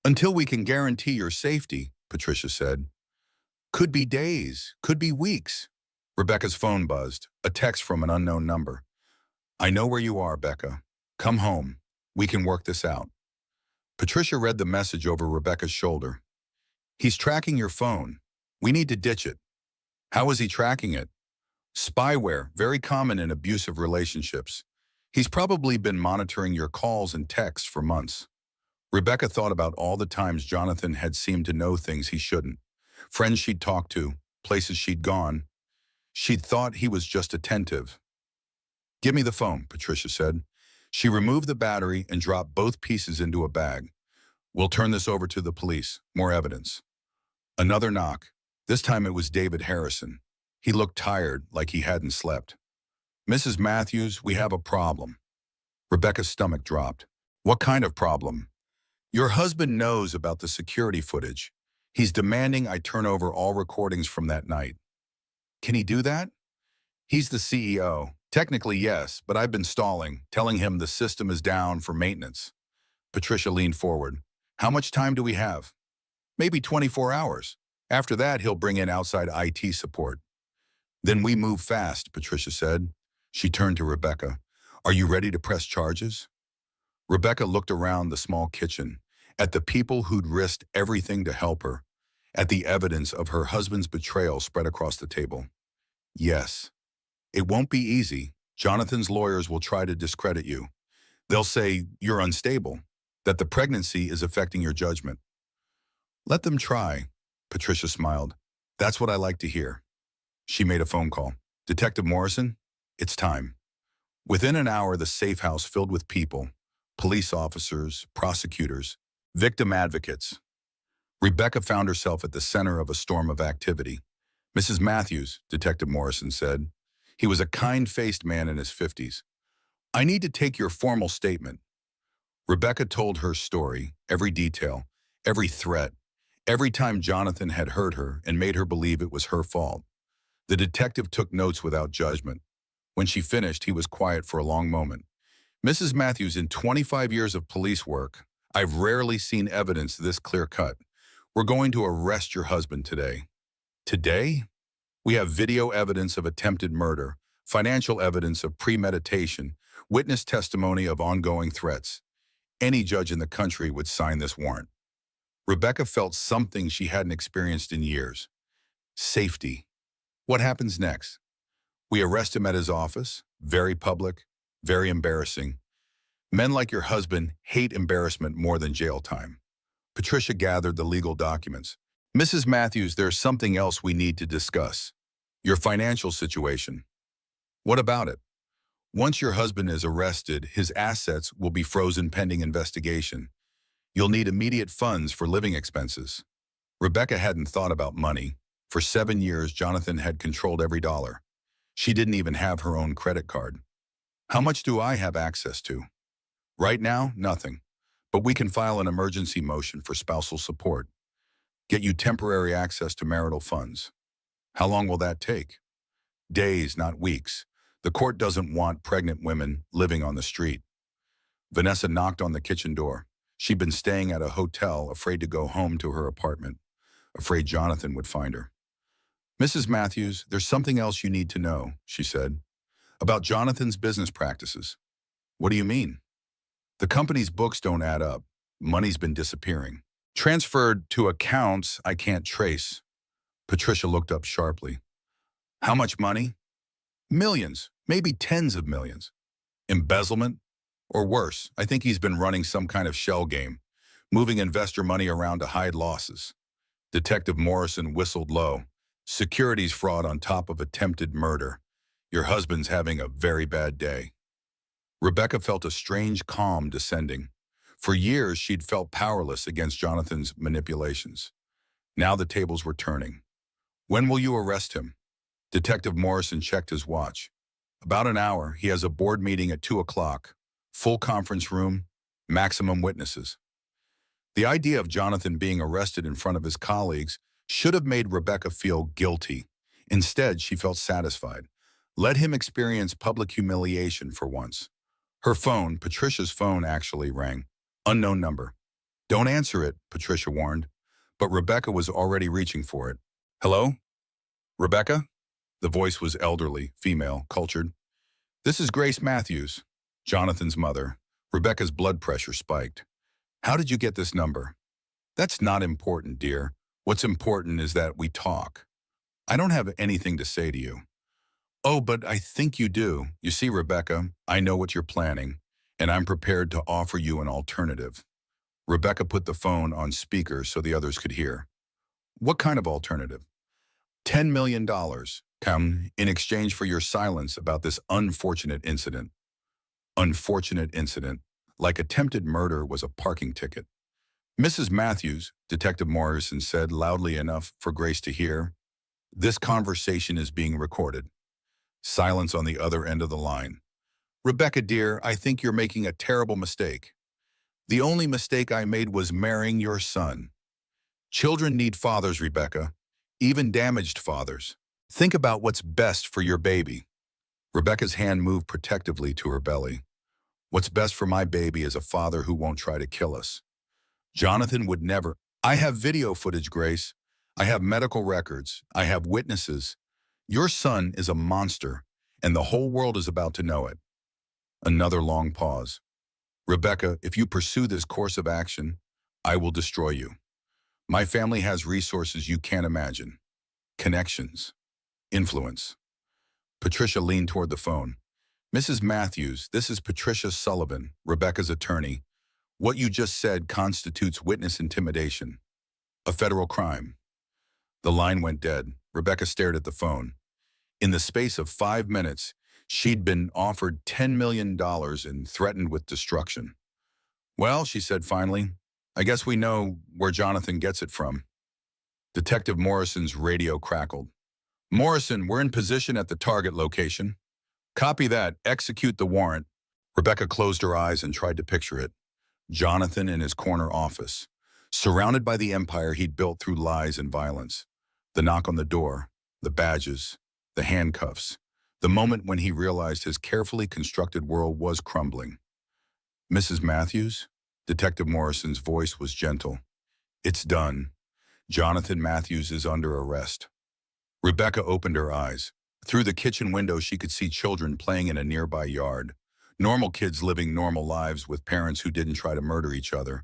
Until we can guarantee your safety, Patricia said. Could be days, could be weeks. Rebecca's phone buzzed, a text from an unknown number. I know where you are, Becca. Come home. We can work this out. Patricia read the message over Rebecca's shoulder. He's tracking your phone. We need to ditch it. How is he tracking it? Spyware, very common in abusive relationships. He's probably been monitoring your calls and texts for months. Rebecca thought about all the times Jonathan had seemed to know things he shouldn't. Friends she'd talked to, places she'd gone. She'd thought he was just attentive. Give me the phone, Patricia said. She removed the battery and dropped both pieces into a bag. We'll turn this over to the police. More evidence. Another knock. This time it was David Harrison. He looked tired, like he hadn't slept. Mrs. Matthews, we have a problem. Rebecca's stomach dropped. What kind of problem? Your husband knows about the security footage. He's demanding I turn over all recordings from that night. Can he do that? He's the CEO. Technically, yes, but I've been stalling, telling him the system is down for maintenance. Patricia leaned forward. How much time do we have? Maybe 24 hours. After that, he'll bring in outside IT support. Then we move fast, Patricia said. She turned to Rebecca. Are you ready to press charges? Rebecca looked around the small kitchen, at the people who'd risked everything to help her, at the evidence of her husband's betrayal spread across the table. Yes. It won't be easy. Jonathan's lawyers will try to discredit you. They'll say you're unstable, that the pregnancy is affecting your judgment. Let them try, Patricia smiled. That's what I like to hear. She made a phone call. Detective Morrison, it's time. Within an hour, the safe house filled with people, police officers, prosecutors, victim advocates. Rebecca found herself at the center of a storm of activity. Mrs. Matthews, Detective Morrison said. He was a kind-faced man in his 50s. I need to take your formal statement. Rebecca told her story, every detail, every threat, every time Jonathan had hurt her and made her believe it was her fault. The detective took notes without judgment. When she finished, he was quiet for a long moment. Mrs. Matthews, in 25 years of police work, I've rarely seen evidence this clear-cut. We're going to arrest your husband today. Today? We have video evidence of attempted murder, financial evidence of premeditation, witness testimony of ongoing threats. Any judge in the country would sign this warrant. Rebecca felt something she hadn't experienced in years. Safety. What happens next? We arrest him at his office, very public, very embarrassing. Men like your husband hate embarrassment more than jail time. Patricia gathered the legal documents. Mrs. Matthews, there's something else we need to discuss. Your financial situation. What about it? Once your husband is arrested, his assets will be frozen pending investigation. You'll need immediate funds for living expenses. Rebecca hadn't thought about money. For 7 years, Jonathan had controlled every dollar. She didn't even have her own credit card. How much do I have access to? Right now, nothing. But we can file an emergency motion for spousal support. Get you temporary access to marital funds. How long will that take? Days, not weeks. The court doesn't want pregnant women living on the street. Vanessa knocked on the kitchen door. She'd been staying at a hotel, afraid to go home to her apartment, afraid Jonathan would find her. "Mrs. Matthews, there's something else you need to know," she said, "about Jonathan's business practices." "What do you mean?" "The company's books don't add up. Money's been disappearing. Transferred to accounts I can't trace." Patricia looked up sharply. "How much money?" "Millions, maybe tens of millions." "Embezzlement? Or worse, I think he's been running some kind of shell game, moving investor money around to hide losses." Detective Morrison whistled low. "Securities fraud on top of attempted murder. Your husband's having a very bad day." Rebecca felt a strange calm descending. For years, she'd felt powerless against Jonathan's manipulations. Now the tables were turning. "When will you arrest him?" Detective Morrison checked his watch. "About an hour. He has a board meeting at 2 o'clock. Full conference room, maximum witnesses." The idea of Jonathan being arrested in front of his colleagues should have made Rebecca feel guilty. Instead, she felt satisfied. Let him experience public humiliation for once. Her phone, Patricia's phone, actually rang. Unknown number. "Don't answer it," Patricia warned, but Rebecca was already reaching for it. "Hello? Rebecca?" The voice was elderly, female, cultured. "This is Grace Matthews, Jonathan's mother." Rebecca's blood pressure spiked. "How did you get this number?" "That's not important, dear. What's important is that we talk. I don't have anything to say to you." "Oh, but I think you do. You see, Rebecca, I know what you're planning, and I'm prepared to offer you an alternative." Rebecca put the phone on speaker so the others could hear. "What kind of alternative?" $10 million, come in exchange for your silence about this unfortunate incident." Unfortunate incident, like attempted murder was a parking ticket. "Mrs. Matthews," Detective Morrison said loudly enough for Grace to hear, "this conversation is being recorded." Silence on the other end of the line. "Rebecca, dear, I think you're making a terrible mistake." "The only mistake I made was marrying your son." "Children need fathers, Rebecca, even damaged fathers. Think about what's best for your baby." Rebecca's hand moved protectively to her belly. "What's best for my baby is a father who won't try to kill us. Jonathan would never." "I have video footage, Grace. I have medical records. I have witnesses. Your son is a monster, and the whole world is about to know it." Another long pause. "Rebecca, if you pursue this course of action, I will destroy you. My family has resources you can't imagine. Connections. Influence." Patricia leaned toward the phone. "Mrs. Matthews, this is Patricia Sullivan, Rebecca's attorney. What you just said constitutes witness intimidation. A federal crime." The line went dead. Rebecca stared at the phone. In the space of 5 minutes, she'd been offered $10 million and threatened with destruction. "Well," she said finally, "I guess we know where Jonathan gets it from." Detective Morrison's radio crackled. "Morrison, we're in position at the target location." "Copy that. Execute the warrant." Rebecca closed her eyes and tried to picture it. Jonathan in his corner office, surrounded by the empire he'd built through lies and violence. The knock on the door, the badges, the handcuffs, the moment when he realized his carefully constructed world was crumbling. "Mrs. Matthews?" Detective Morrison's voice was gentle. "It's done. Jonathan Matthews is under arrest." Rebecca opened her eyes. Through the kitchen window, she could see children playing in a nearby yard. Normal kids living normal lives with parents who didn't try to murder each other.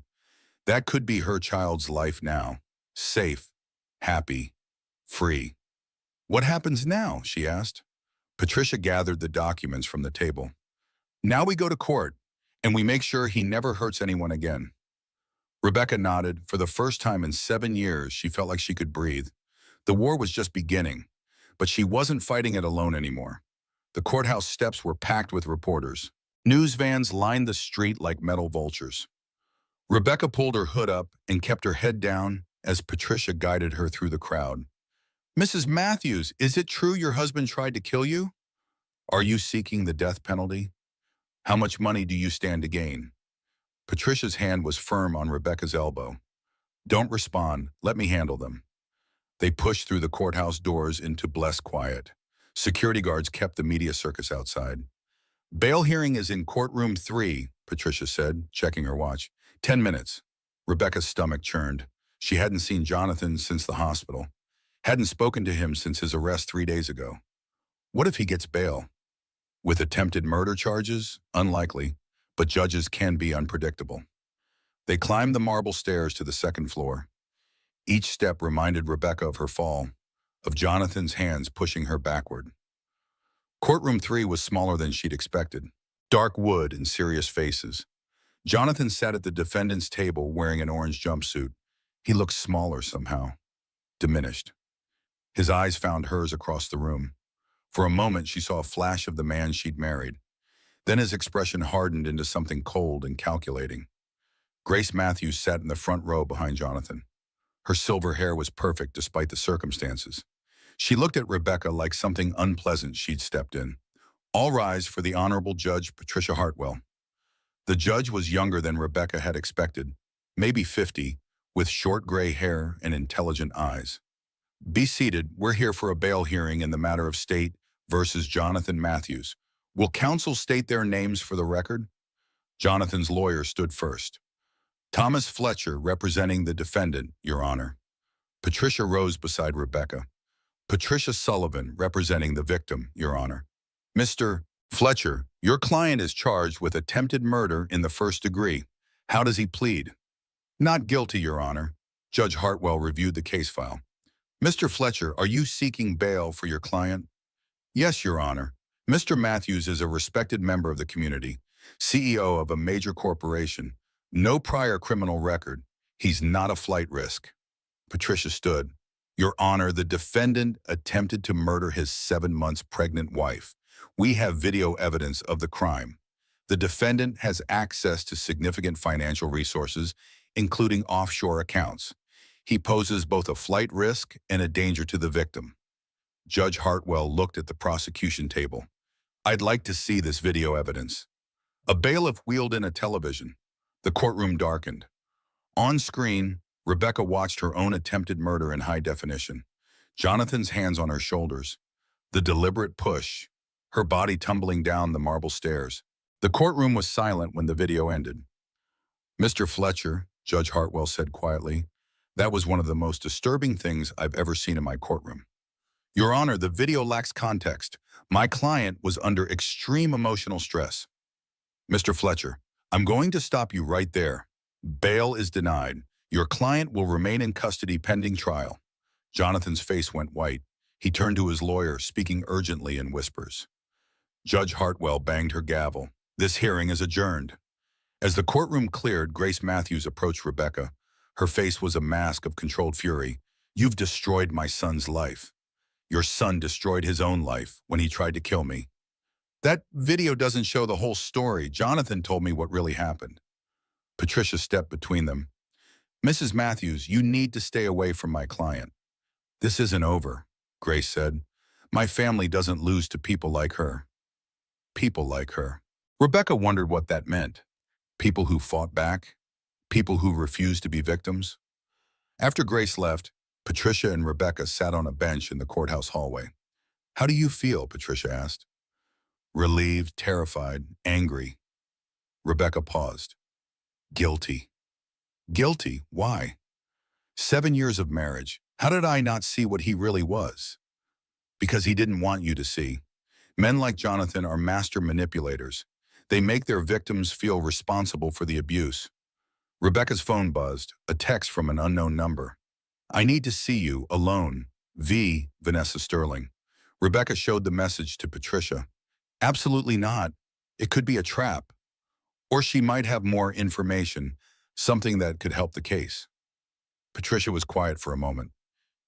That could be her child's life now. Safe, happy, free. "What happens now?" she asked. Patricia gathered the documents from the table. "Now we go to court, and we make sure he never hurts anyone again." Rebecca nodded. For the first time in 7 years, she felt like she could breathe. The war was just beginning, but she wasn't fighting it alone anymore. The courthouse steps were packed with reporters. News vans lined the street like metal vultures. Rebecca pulled her hood up and kept her head down as Patricia guided her through the crowd. "Mrs. Matthews, is it true your husband tried to kill you? Are you seeking the death penalty? How much money do you stand to gain?" Patricia's hand was firm on Rebecca's elbow. "Don't respond. Let me handle them." They pushed through the courthouse doors into blessed quiet. Security guards kept the media circus outside. Bail hearing is in courtroom 3, Patricia said, checking her watch. 10 minutes. Rebecca's stomach churned. She hadn't seen Jonathan since the hospital. Hadn't spoken to him since his arrest 3 days ago. What if he gets bail? With attempted murder charges? Unlikely, but judges can be unpredictable. They climbed the marble stairs to the second floor. Each step reminded Rebecca of her fall, of Jonathan's hands pushing her backward. Courtroom 3 was smaller than she'd expected. Dark wood and serious faces. Jonathan sat at the defendant's table wearing an orange jumpsuit. He looked smaller somehow, diminished. His eyes found hers across the room. For a moment, she saw a flash of the man she'd married. Then his expression hardened into something cold and calculating. Grace Matthews sat in the front row behind Jonathan. Her silver hair was perfect despite the circumstances. She looked at Rebecca like something unpleasant she'd stepped in. All rise for the Honorable Judge Patricia Hartwell. The judge was younger than Rebecca had expected, maybe 50, with short gray hair and intelligent eyes. Be seated. We're here for a bail hearing in the matter of State versus Jonathan Matthews. Will counsel state their names for the record? Jonathan's lawyer stood first. Thomas Fletcher, representing the defendant, Your Honor. Patricia rose beside Rebecca. Patricia Sullivan, representing the victim, Your Honor. Mr. Fletcher, your client is charged with attempted murder in the first degree. How does he plead? Not guilty, Your Honor. Judge Hartwell reviewed the case file. Mr. Fletcher, are you seeking bail for your client? Yes, Your Honor. Mr. Matthews is a respected member of the community, CEO of a major corporation. No prior criminal record. He's not a flight risk. Patricia stood. Your Honor, the defendant attempted to murder his 7 months pregnant wife. We have video evidence of the crime. The defendant has access to significant financial resources, including offshore accounts. He poses both a flight risk and a danger to the victim. Judge Hartwell looked at the prosecution table. I'd like to see this video evidence. A bailiff wheeled in a television. The courtroom darkened. On screen, Rebecca watched her own attempted murder in high definition. Jonathan's hands on her shoulders. The deliberate push. Her body tumbling down the marble stairs. The courtroom was silent when the video ended. Mr. Fletcher, Judge Hartwell said quietly, that was one of the most disturbing things I've ever seen in my courtroom. Your Honor, the video lacks context. My client was under extreme emotional stress. Mr. Fletcher, I'm going to stop you right there. Bail is denied. Your client will remain in custody pending trial. Jonathan's face went white. He turned to his lawyer, speaking urgently in whispers. Judge Hartwell banged her gavel. This hearing is adjourned. As the courtroom cleared, Grace Matthews approached Rebecca. Her face was a mask of controlled fury. You've destroyed my son's life. Your son destroyed his own life when he tried to kill me. That video doesn't show the whole story. Jonathan told me what really happened. Patricia stepped between them. Mrs. Matthews, you need to stay away from my client. This isn't over, Grace said. My family doesn't lose to people like her. People like her. Rebecca wondered what that meant. People who fought back? People who refused to be victims? After Grace left, Patricia and Rebecca sat on a bench in the courthouse hallway. How do you feel? Patricia asked. Relieved, terrified, angry. Rebecca paused. Guilty. Guilty? Why? 7 years of marriage. How did I not see what he really was? Because he didn't want you to see. Men like Jonathan are master manipulators. They make their victims feel responsible for the abuse. Rebecca's phone buzzed, a text from an unknown number. I need to see you, alone. V. Vanessa Sterling. Rebecca showed the message to Patricia. Absolutely not. It could be a trap. Or she might have more information, something that could help the case. Patricia was quiet for a moment.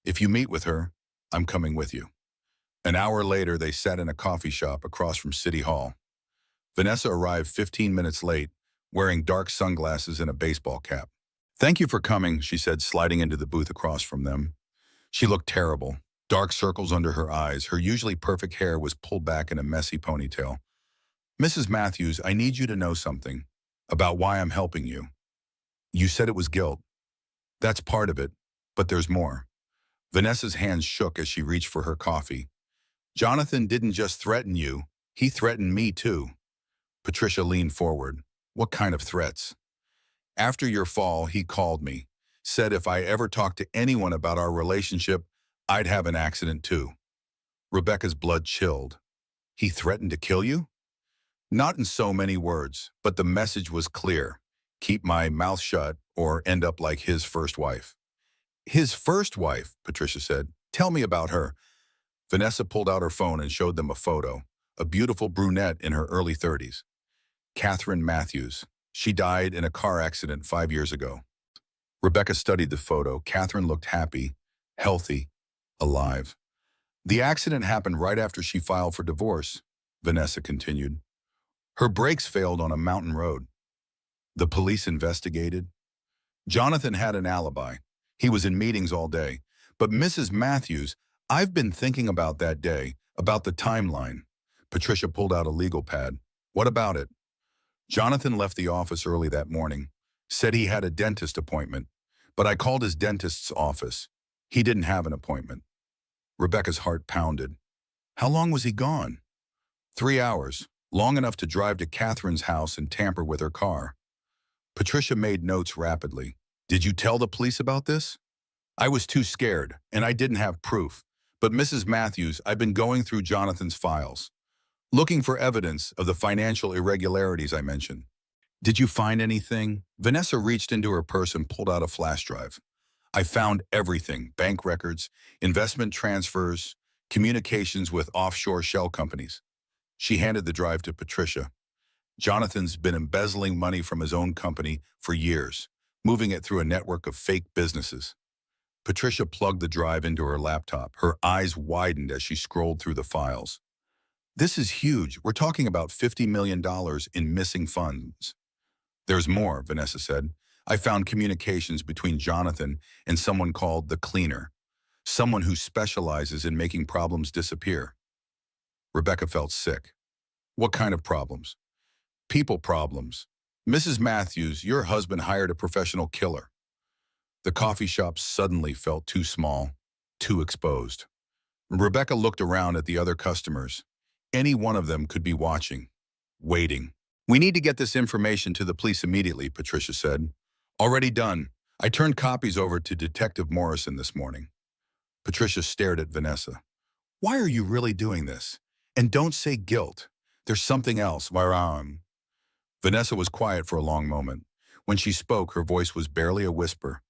If you meet with her, I'm coming with you. An hour later, they sat in a coffee shop across from City Hall. Vanessa arrived 15 minutes late, wearing dark sunglasses and a baseball cap. Thank you for coming, she said, sliding into the booth across from them. She looked terrible. Dark circles under her eyes. Her usually perfect hair was pulled back in a messy ponytail. Mrs. Matthews, I need you to know something about why I'm helping you. You said it was guilt. That's part of it, but there's more. Vanessa's hands shook as she reached for her coffee. Jonathan didn't just threaten you, he threatened me too. Patricia leaned forward. What kind of threats? After your fall, he called me, said if I ever talked to anyone about our relationship, I'd have an accident too. Rebecca's blood chilled. He threatened to kill you? Not in so many words, but the message was clear. Keep my mouth shut or end up like his first wife. His first wife, Patricia said. Tell me about her. Vanessa pulled out her phone and showed them a photo. A beautiful brunette in her early 30s. Catherine Matthews. She died in a car accident 5 years ago. Rebecca studied the photo. Catherine looked happy, healthy, alive. The accident happened right after she filed for divorce, Vanessa continued. Her brakes failed on a mountain road. The police investigated. Jonathan had an alibi. He was in meetings all day. But Mrs. Matthews, I've been thinking about that day, about the timeline. Patricia pulled out a legal pad. What about it? Jonathan left the office early that morning, said he had a dentist appointment, but I called his dentist's office. He didn't have an appointment. Rebecca's heart pounded. How long was he gone? 3 hours, long enough to drive to Catherine's house and tamper with her car. Patricia made notes rapidly. Did you tell the police about this? I was too scared, and I didn't have proof. But Mrs. Matthews, I've been going through Jonathan's files, looking for evidence of the financial irregularities I mentioned. Did you find anything? Vanessa reached into her purse and pulled out a flash drive. I found everything: bank records, investment transfers, communications with offshore shell companies. She handed the drive to Patricia. Jonathan's been embezzling money from his own company for years, moving it through a network of fake businesses. Patricia plugged the drive into her laptop. Her eyes widened as she scrolled through the files. This is huge. We're talking about $50 million in missing funds. There's more, Vanessa said. I found communications between Jonathan and someone called the Cleaner, someone who specializes in making problems disappear. Rebecca felt sick. What kind of problems? People problems. Mrs. Matthews, your husband hired a professional killer. The coffee shop suddenly felt too small, too exposed. Rebecca looked around at the other customers. Any one of them could be watching, waiting. We need to get this information to the police immediately, Patricia said. Already done. I turned copies over to Detective Morrison this morning. Patricia stared at Vanessa. Why are you really doing this? And don't say guilt. There's something else. Vanessa was quiet for a long moment. When she spoke, her voice was barely a whisper.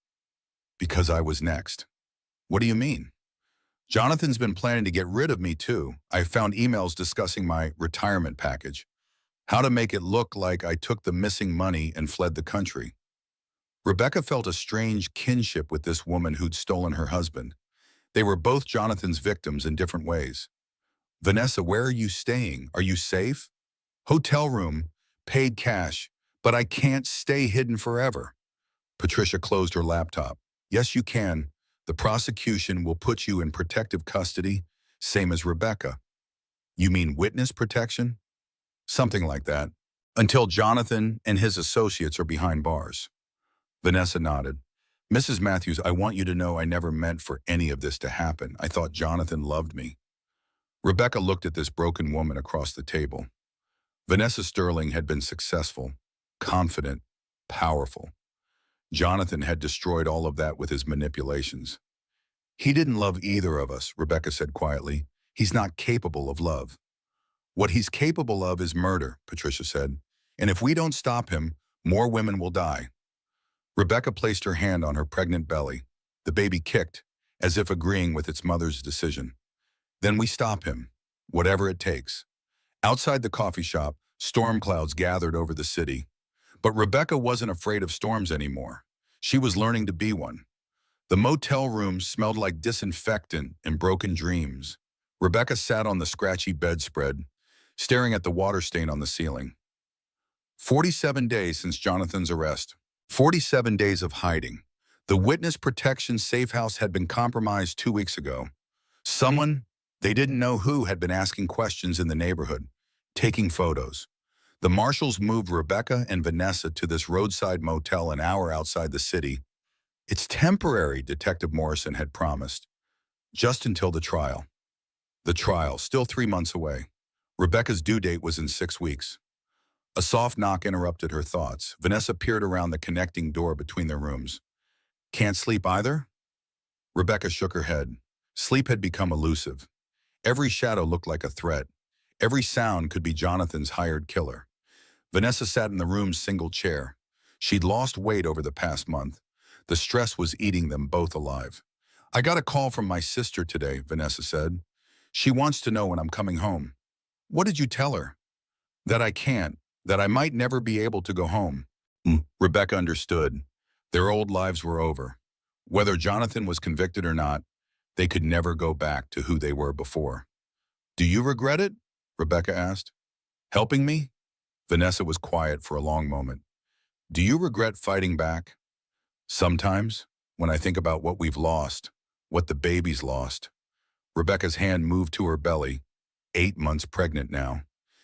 Because I was next. What do you mean? Jonathan's been planning to get rid of me too. I found emails discussing my retirement package. How to make it look like I took the missing money and fled the country. Rebecca felt a strange kinship with this woman who'd stolen her husband. They were both Jonathan's victims in different ways. Vanessa, where are you staying? Are you safe? Hotel room, paid cash, but I can't stay hidden forever. Patricia closed her laptop. Yes, you can. The prosecution will put you in protective custody, same as Rebecca. You mean witness protection? Something like that. Until Jonathan and his associates are behind bars. Vanessa nodded. Mrs. Matthews, I want you to know I never meant for any of this to happen. I thought Jonathan loved me. Rebecca looked at this broken woman across the table. Vanessa Sterling had been successful, confident, powerful. Jonathan had destroyed all of that with his manipulations. He didn't love either of us, Rebecca said quietly. He's not capable of love. What he's capable of is murder, Patricia said. And if we don't stop him, more women will die. Rebecca placed her hand on her pregnant belly. The baby kicked, as if agreeing with its mother's decision. Then we stop him, whatever it takes. Outside the coffee shop, storm clouds gathered over the city. But Rebecca wasn't afraid of storms anymore. She was learning to be one. The motel rooms smelled like disinfectant and broken dreams. Rebecca sat on the scratchy bedspread, staring at the water stain on the ceiling. 47 days since Jonathan's arrest. 47 days of hiding. The witness protection safe house had been compromised 2 weeks ago. Someone, they didn't know who, had been asking questions in the neighborhood, taking photos. The marshals moved Rebecca and Vanessa to this roadside motel an hour outside the city. It's temporary, Detective Morrison had promised, just until the trial. The trial, still 3 months away. Rebecca's due date was in 6 weeks. A soft knock interrupted her thoughts. Vanessa peered around the connecting door between their rooms. Can't sleep either? Rebecca shook her head. Sleep had become elusive. Every shadow looked like a threat. Every sound could be Jonathan's hired killer. Vanessa sat in the room's single chair. She'd lost weight over the past month. The stress was eating them both alive. I got a call from my sister today, Vanessa said. She wants to know when I'm coming home. What did you tell her? That I can't, that I might never be able to go home. Rebecca understood. Their old lives were over. Whether Jonathan was convicted or not, they could never go back to who they were before. Do you regret it? Rebecca asked. Helping me? Vanessa was quiet for a long moment. Do you regret fighting back? Sometimes, when I think about what we've lost, what the baby's lost. Rebecca's hand moved to her belly, 8 months pregnant now.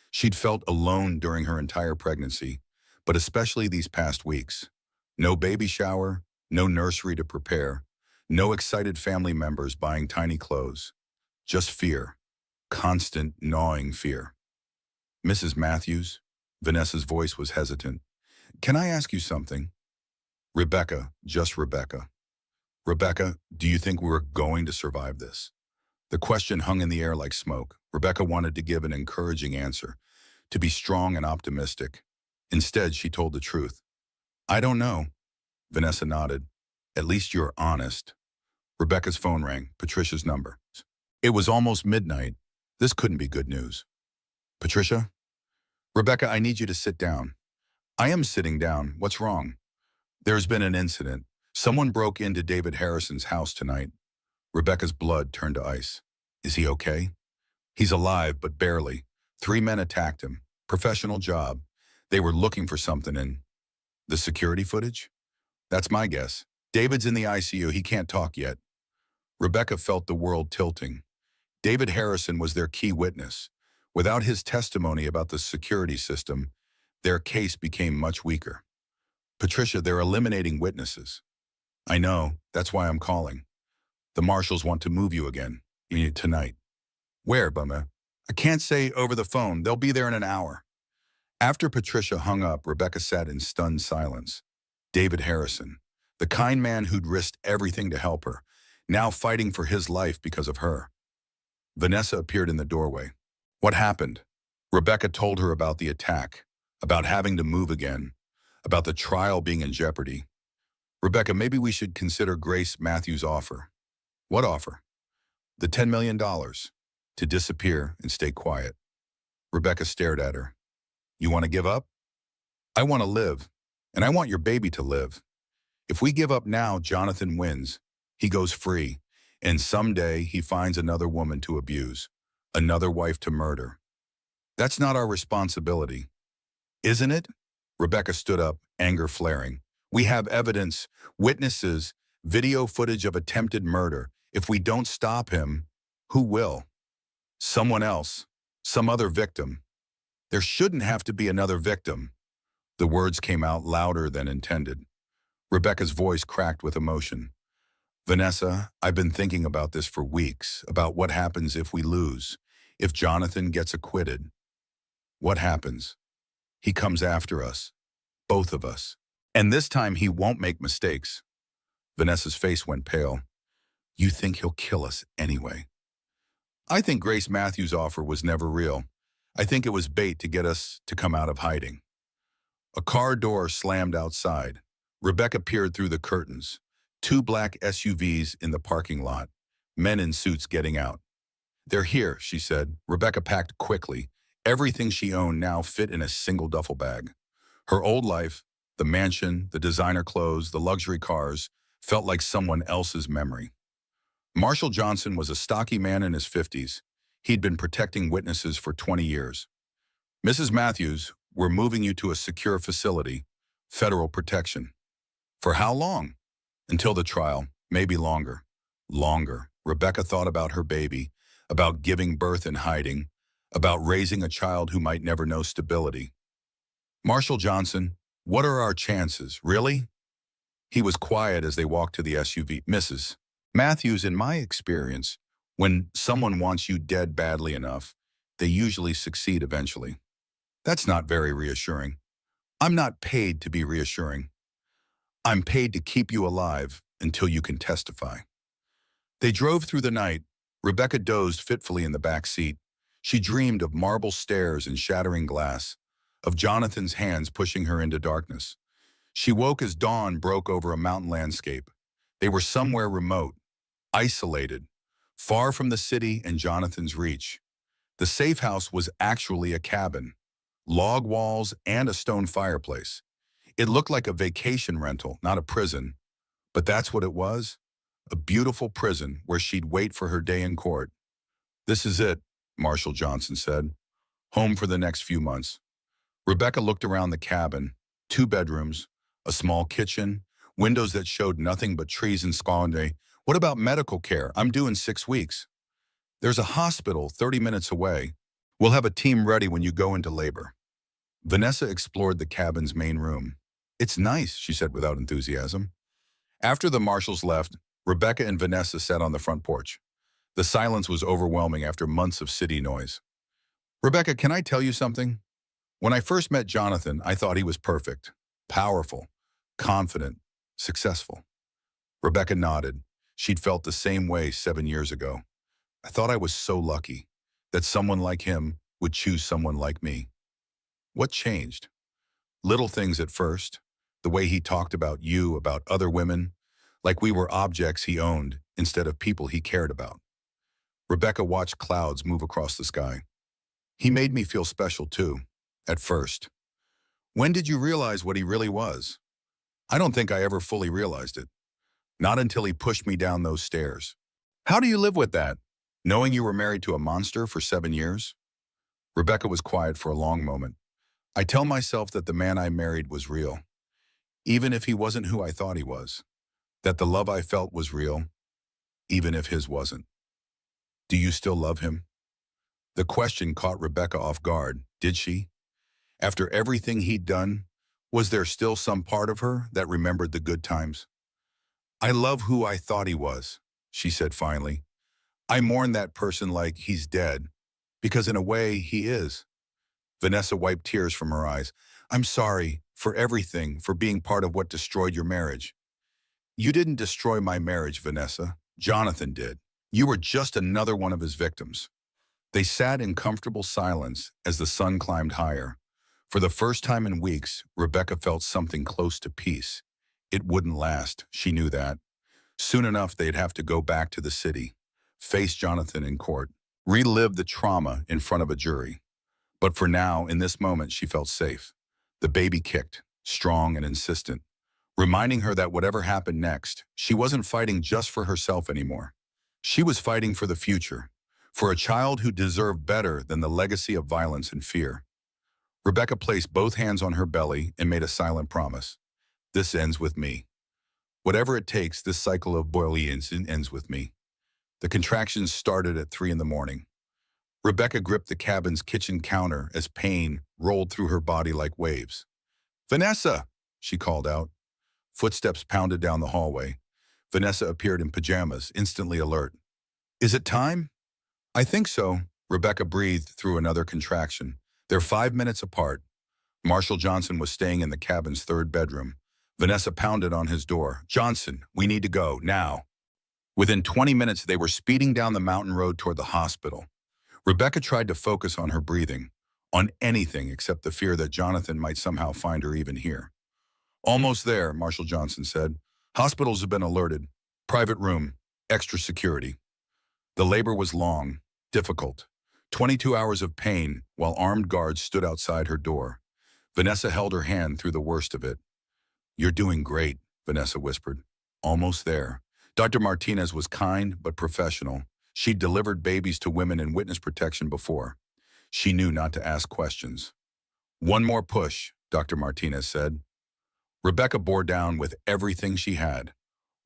She'd felt alone during her entire pregnancy, but especially these past weeks. No baby shower, no nursery to prepare, no excited family members buying tiny clothes. Just fear, constant gnawing fear. Mrs. Matthews, Vanessa's voice was hesitant. Can I ask you something? Rebecca, just Rebecca. Rebecca, do you think we're going to survive this? The question hung in the air like smoke. Rebecca wanted to give an encouraging answer, to be strong and optimistic. Instead, she told the truth. I don't know. Vanessa nodded. At least you're honest. Rebecca's phone rang, Patricia's number. It was almost midnight. This couldn't be good news. Patricia? Rebecca, I need you to sit down. I am sitting down. What's wrong? There's been an incident. Someone broke into David Harrison's house tonight. Rebecca's blood turned to ice. Is he okay? He's alive, but barely. 3 men attacked him. Professional job. They were looking for something in the security footage? That's my guess. David's in the ICU. He can't talk yet. Rebecca felt the world tilting. David Harrison was their key witness. Without his testimony about the security system, their case became much weaker. Patricia, they're eliminating witnesses. I know. That's why I'm calling. The marshals want to move you again. Tonight. Where, Bumma? I can't say over the phone. They'll be there in an hour. After Patricia hung up, Rebecca sat in stunned silence. David Harrison, the kind man who'd risked everything to help her, now fighting for his life because of her. Vanessa appeared in the doorway. What happened? Rebecca told her about the attack, about having to move again, about the trial being in jeopardy. Rebecca, maybe we should consider Grace Matthews' offer. What offer? The $10 million, to disappear and stay quiet. Rebecca stared at her. You want to give up? I want to live, and I want your baby to live. If we give up now, Jonathan wins. He goes free, and someday he finds another woman to abuse, another wife to murder. That's not our responsibility, isn't it? Rebecca stood up, anger flaring. We have evidence, witnesses, video footage of attempted murder. If we don't stop him, who will? Someone else, some other victim. There shouldn't have to be another victim. The words came out louder than intended. Rebecca's voice cracked with emotion. Vanessa, I've been thinking about this for weeks, about what happens if we lose, if Jonathan gets acquitted. What happens? He comes after us, both of us. And this time he won't make mistakes. Vanessa's face went pale. You think he'll kill us anyway? I think Grace Matthews' offer was never real. I think it was bait to get us to come out of hiding. A car door slammed outside. Rebecca peered through the curtains. 2 black SUVs in the parking lot. Men in suits getting out. They're here, she said. Rebecca packed quickly. Everything she owned now fit in a single duffel bag. Her old life, the mansion, the designer clothes, the luxury cars, felt like someone else's memory. Marshall Johnson was a stocky man in his 50s. He'd been protecting witnesses for 20 years. Mrs. Matthews, we're moving you to a secure facility, federal protection. For how long? Until the trial, maybe longer. Longer. Rebecca thought about her baby, about giving birth in hiding, about raising a child who might never know stability. Marshall Johnson, what are our chances, really? He was quiet as they walked to the SUV. Mrs. Matthews, in my experience, When someone wants you dead badly enough, they usually succeed eventually. That's not very reassuring. I'm not paid to be reassuring. I'm paid to keep you alive until you can testify. They drove through the night. Rebecca dozed fitfully in the back seat. She dreamed of marble stairs and shattering glass, of Jonathan's hands pushing her into darkness. She woke as dawn broke over a mountain landscape. They were somewhere remote, isolated, far from the city and Jonathan's reach. The safe house was actually a cabin, log walls and a stone fireplace. It looked like a vacation rental, not a prison, but that's what it was, a beautiful prison where she'd wait for her day in court. This is it, Marshall Johnson said. Home for the next few months. Rebecca looked around the cabin, 2 bedrooms, a small kitchen, windows that showed nothing but trees and squalor. What about medical care? I'm due in 6 weeks. There's a hospital 30 minutes away. We'll have a team ready when you go into labor. Vanessa explored the cabin's main room. It's nice, she said without enthusiasm. After the marshals left, Rebecca and Vanessa sat on the front porch. The silence was overwhelming after months of city noise. Rebecca, can I tell you something? When I first met Jonathan, I thought he was perfect, powerful, confident, successful. Rebecca nodded. She'd felt the same way 7 years ago. I thought I was so lucky that someone like him would choose someone like me. What changed? Little things at first. The way he talked about you, about other women, like we were objects he owned instead of people he cared about. Rebecca watched clouds move across the sky. He made me feel special too, at first. When did you realize what he really was? I don't think I ever fully realized it. Not until he pushed me down those stairs. How do you live with that, knowing you were married to a monster for 7 years? Rebecca was quiet for a long moment. I tell myself that the man I married was real, even if he wasn't who I thought he was. That the love I felt was real, even if his wasn't. Do you still love him? The question caught Rebecca off guard, did she? After everything he'd done, was there still some part of her that remembered the good times? I love who I thought he was, she said finally. I mourn that person like he's dead, because in a way he is. Vanessa wiped tears from her eyes. I'm sorry for everything, for being part of what destroyed your marriage. You didn't destroy my marriage, Vanessa. Jonathan did. You were just another one of his victims. They sat in comfortable silence as the sun climbed higher. For the first time in weeks, Rebecca felt something close to peace. It wouldn't last, she knew that. Soon enough, they'd have to go back to the city, face Jonathan in court, relive the trauma in front of a jury. But for now, in this moment, she felt safe. The baby kicked, strong and insistent, reminding her that whatever happened next, she wasn't fighting just for herself anymore. She was fighting for the future, for a child who deserved better than the legacy of violence and fear. Rebecca placed both hands on her belly and made a silent promise. This ends with me. Whatever it takes, this cycle of boiling ends with me. The contractions started at 3 in the morning. Rebecca gripped the cabin's kitchen counter as pain rolled through her body like waves. Vanessa, she called out. Footsteps pounded down the hallway. Vanessa appeared in pajamas, instantly alert. Is it time? I think so, Rebecca breathed through another contraction. They're 5 minutes apart. Marshall Johnson was staying in the cabin's 3rd bedroom. Vanessa pounded on his door. Johnson, we need to go, now. Within 20 minutes, they were speeding down the mountain road toward the hospital. Rebecca tried to focus on her breathing, on anything except the fear that Jonathan might somehow find her even here. Almost there, Marshall Johnson said. Hospitals have been alerted. Private room, extra security. The labor was long, difficult. 22 hours of pain while armed guards stood outside her door. Vanessa held her hand through the worst of it. You're doing great, Vanessa whispered. Almost there. Dr. Martinez was kind but professional. She'd delivered babies to women in witness protection before. She knew not to ask questions. One more push, Dr. Martinez said. Rebecca bore down with everything she had.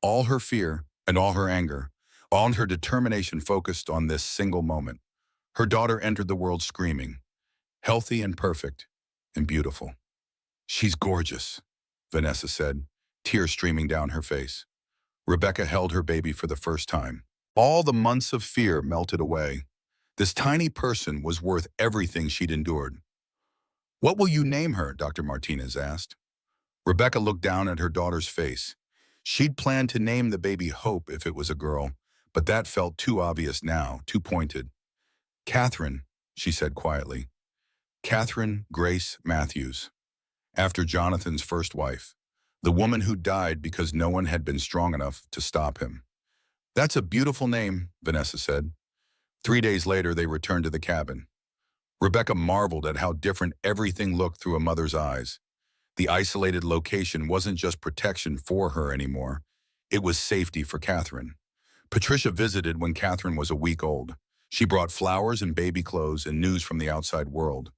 All her fear and all her anger, all her determination focused on this single moment. Her daughter entered the world screaming, healthy and perfect and beautiful. She's gorgeous, Vanessa said, tears streaming down her face. Rebecca held her baby for the first time. All the months of fear melted away. This tiny person was worth everything she'd endured. "What will you name her?" Dr. Martinez asked. Rebecca looked down at her daughter's face. She'd planned to name the baby Hope if it was a girl, but that felt too obvious now, too pointed. "Catherine," she said quietly. "Catherine Grace Matthews, after Jonathan's first wife, the woman who died because no one had been strong enough to stop him." "That's a beautiful name," Vanessa said. 3 days later, they returned to the cabin. Rebecca marveled at how different everything looked through a mother's eyes. The isolated location wasn't just protection for her anymore. It was safety for Catherine. Patricia visited when Catherine was a week old. She brought flowers and baby clothes and news from the outside world.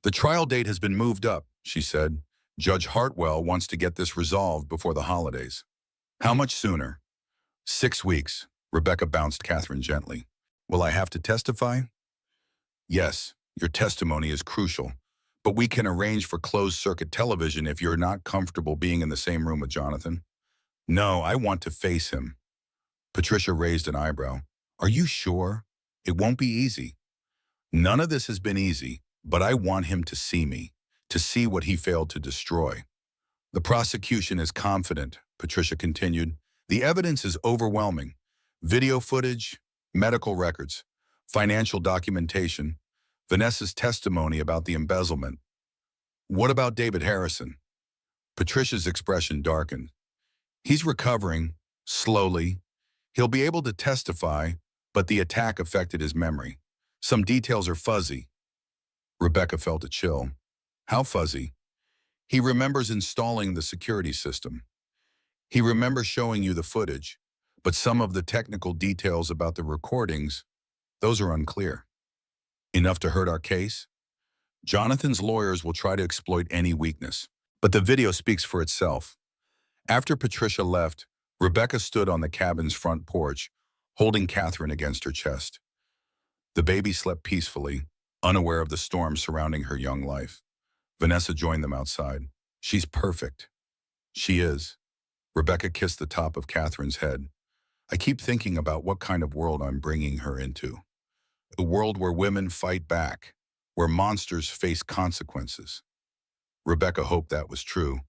"The trial date has been moved up," she said. "Judge Hartwell wants to get this resolved before the holidays." "How much sooner?" "6 weeks," Rebecca bounced Catherine gently. "Will I have to testify?" "Yes, your testimony is crucial, but we can arrange for closed-circuit television if you're not comfortable being in the same room with Jonathan." "No, I want to face him." Patricia raised an eyebrow. "Are you sure? It won't be easy." "None of this has been easy, but I want him to see me, to see what he failed to destroy." "The prosecution is confident," Patricia continued. "The evidence is overwhelming. Video footage, medical records, financial documentation, Vanessa's testimony about the embezzlement." "What about David Harrison?" Patricia's expression darkened. "He's recovering, slowly. He'll be able to testify, but the attack affected his memory. Some details are fuzzy." Rebecca felt a chill. "How fuzzy?" "He remembers installing the security system. He remembers showing you the footage, but some of the technical details about the recordings, those are unclear." "Enough to hurt our case?" "Jonathan's lawyers will try to exploit any weakness, but the video speaks for itself." After Patricia left, Rebecca stood on the cabin's front porch, holding Catherine against her chest. The baby slept peacefully, unaware of the storm surrounding her young life. Vanessa joined them outside. "She's perfect." "She is." Rebecca kissed the top of Catherine's head. "I keep thinking about what kind of world I'm bringing her into. A world where women fight back, where monsters face consequences." Rebecca hoped that was true,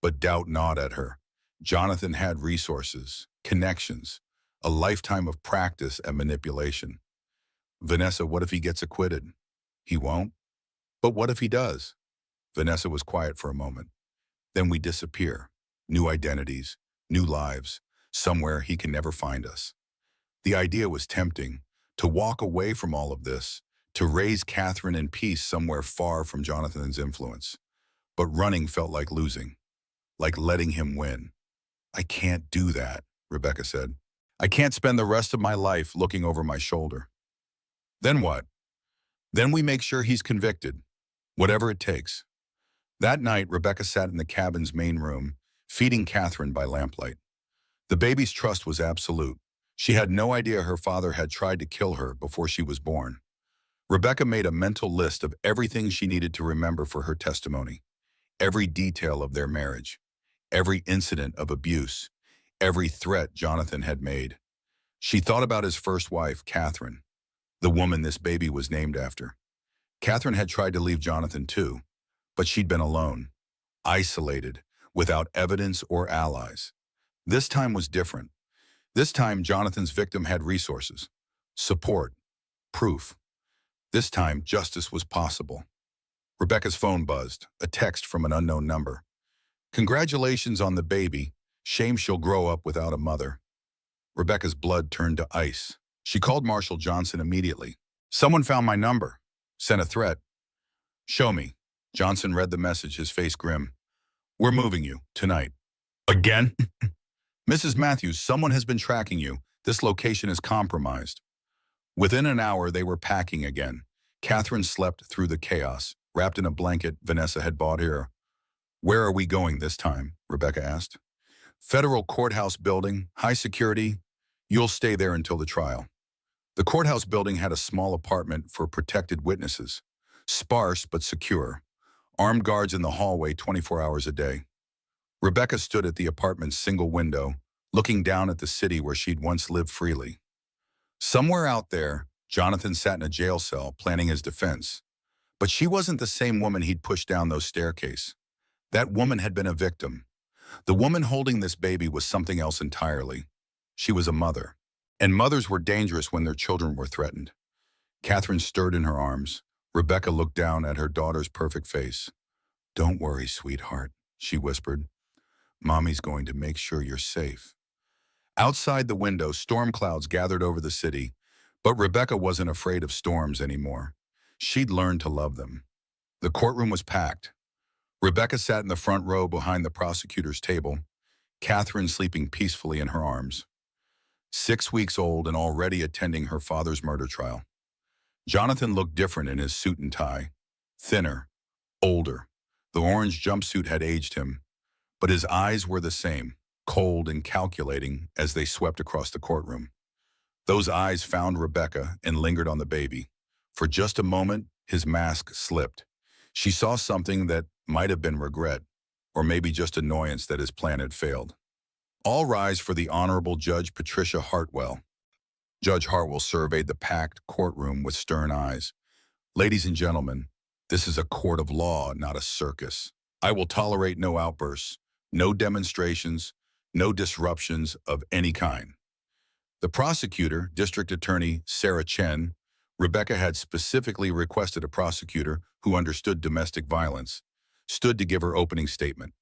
but doubt gnawed at her. Jonathan had resources, connections, a lifetime of practice and manipulation. "Vanessa, what if he gets acquitted?" "He won't." "But what if he does?" Vanessa was quiet for a moment. "Then we disappear. New identities, new lives, somewhere he can never find us." The idea was tempting, to walk away from all of this, to raise Catherine in peace somewhere far from Jonathan's influence. But running felt like losing, like letting him win. "I can't do that," Rebecca said. "I can't spend the rest of my life looking over my shoulder." "Then what?" "Then we make sure he's convicted, whatever it takes." That night, Rebecca sat in the cabin's main room, feeding Catherine by lamplight. The baby's trust was absolute. She had no idea her father had tried to kill her before she was born. Rebecca made a mental list of everything she needed to remember for her testimony. Every detail of their marriage, every incident of abuse, every threat Jonathan had made. She thought about his first wife, Catherine, the woman this baby was named after. Catherine had tried to leave Jonathan too, but she'd been alone, isolated, without evidence or allies. This time was different. This time, Jonathan's victim had resources, support, proof. This time, justice was possible. Rebecca's phone buzzed, a text from an unknown number. "Congratulations on the baby. Shame she'll grow up without a mother." Rebecca's blood turned to ice. She called Marshall Johnson immediately. "Someone found my number. Sent a threat." "Show me." Johnson read the message, his face grim. "We're moving you, tonight." "Again?" "Mrs. Matthews, someone has been tracking you. This location is compromised." Within an hour, they were packing again. Catherine slept through the chaos, wrapped in a blanket Vanessa had bought here. "Where are we going this time?" Rebecca asked. "Federal courthouse building, high security. You'll stay there until the trial." The courthouse building had a small apartment for protected witnesses. Sparse but secure. Armed guards in the hallway 24 hours a day. Rebecca stood at the apartment's single window, looking down at the city where she'd once lived freely. Somewhere out there, Jonathan sat in a jail cell planning his defense. But she wasn't the same woman he'd pushed down those staircases. That woman had been a victim. The woman holding this baby was something else entirely. She was a mother. And mothers were dangerous when their children were threatened. Catherine stirred in her arms. Rebecca looked down at her daughter's perfect face. "Don't worry, sweetheart," she whispered. "Mommy's going to make sure you're safe." Outside the window, storm clouds gathered over the city, but Rebecca wasn't afraid of storms anymore. She'd learned to love them. The courtroom was packed. Rebecca sat in the front row behind the prosecutor's table, Catherine sleeping peacefully in her arms. 6 weeks old and already attending her father's murder trial. Jonathan looked different in his suit and tie. Thinner, older. The orange jumpsuit had aged him, but his eyes were the same, cold and calculating as they swept across the courtroom. Those eyes found Rebecca and lingered on the baby. For just a moment, his mask slipped. She saw something that might have been regret, or maybe just annoyance that his plan had failed. All rise for the Honorable Judge Patricia Hartwell. Judge Hartwell surveyed the packed courtroom with stern eyes. "Ladies and gentlemen, this is a court of law, not a circus. I will tolerate no outbursts, no demonstrations, no disruptions of any kind." The prosecutor, District Attorney Sarah Chen, Rebecca had specifically requested a prosecutor who understood domestic violence, stood to give her opening statement.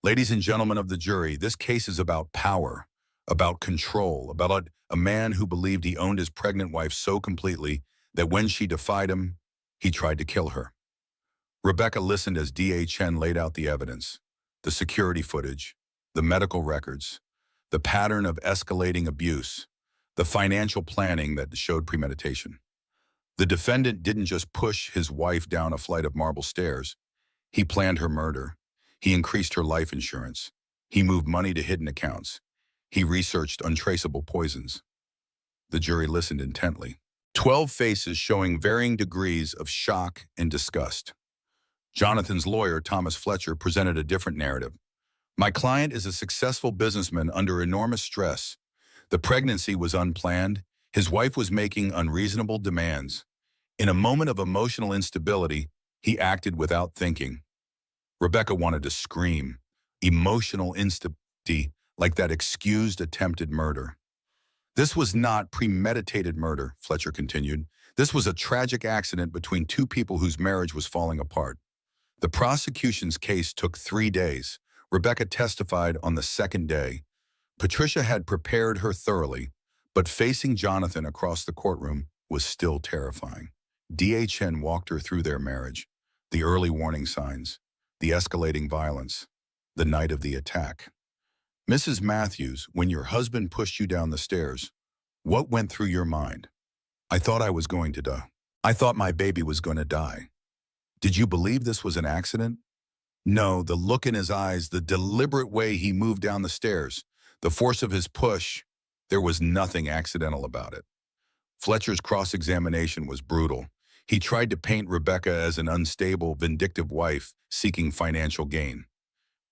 "Ladies and gentlemen of the jury, this case is about power, about control, about a man who believed he owned his pregnant wife so completely that when she defied him, he tried to kill her." Rebecca listened as D.A. Chen laid out the evidence, the security footage, the medical records, the pattern of escalating abuse, the financial planning that showed premeditation. The defendant didn't just push his wife down a flight of marble stairs. He planned her murder. He increased her life insurance. He moved money to hidden accounts. He researched untraceable poisons. The jury listened intently. 12 faces showing varying degrees of shock and disgust. Jonathan's lawyer, Thomas Fletcher, presented a different narrative. "My client is a successful businessman under enormous stress. The pregnancy was unplanned. His wife was making unreasonable demands. In a moment of emotional instability, he acted without thinking." Rebecca wanted to scream. Emotional instability, like that excused attempted murder. "This was not premeditated murder," Fletcher continued. "This was a tragic accident between two people whose marriage was falling apart." The prosecution's case took 3 days. Rebecca testified on the second day. Patricia had prepared her thoroughly, but facing Jonathan across the courtroom was still terrifying. D.A. Chen walked her through their marriage, the early warning signs, the escalating violence, the night of the attack. "Mrs. Matthews, when your husband pushed you down the stairs, what went through your mind?" "I thought I was going to die. I thought my baby was going to die." "Did you believe this was an accident?" "No, the look in his eyes, the deliberate way he moved down the stairs, the force of his push, there was nothing accidental about it." Fletcher's cross-examination was brutal. He tried to paint Rebecca as an unstable, vindictive wife seeking financial gain.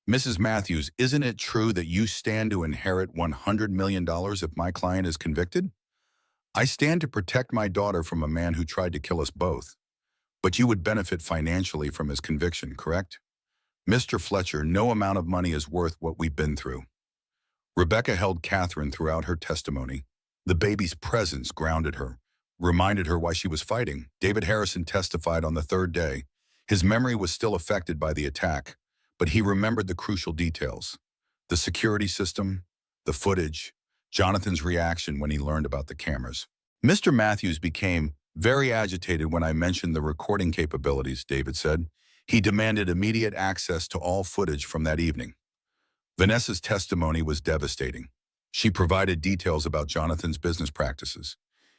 "Mrs. Matthews, isn't it true that you stand to inherit $100 million if my client is convicted?" "I stand to protect my daughter from a man who tried to kill us both. But you would benefit financially from his conviction, correct?" "Mr. Fletcher, no amount of money is worth what we've been through." Rebecca held Catherine throughout her testimony. The baby's presence grounded her, reminded her why she was fighting. David Harrison testified on the third day. His memory was still affected by the attack, but he remembered the crucial details. The security system, the footage, Jonathan's reaction when he learned about the cameras. "Mr. Matthews became very agitated when I mentioned the recording capabilities," David said. "He demanded immediate access to all footage from that evening." Vanessa's testimony was devastating. She provided details about Jonathan's business practices,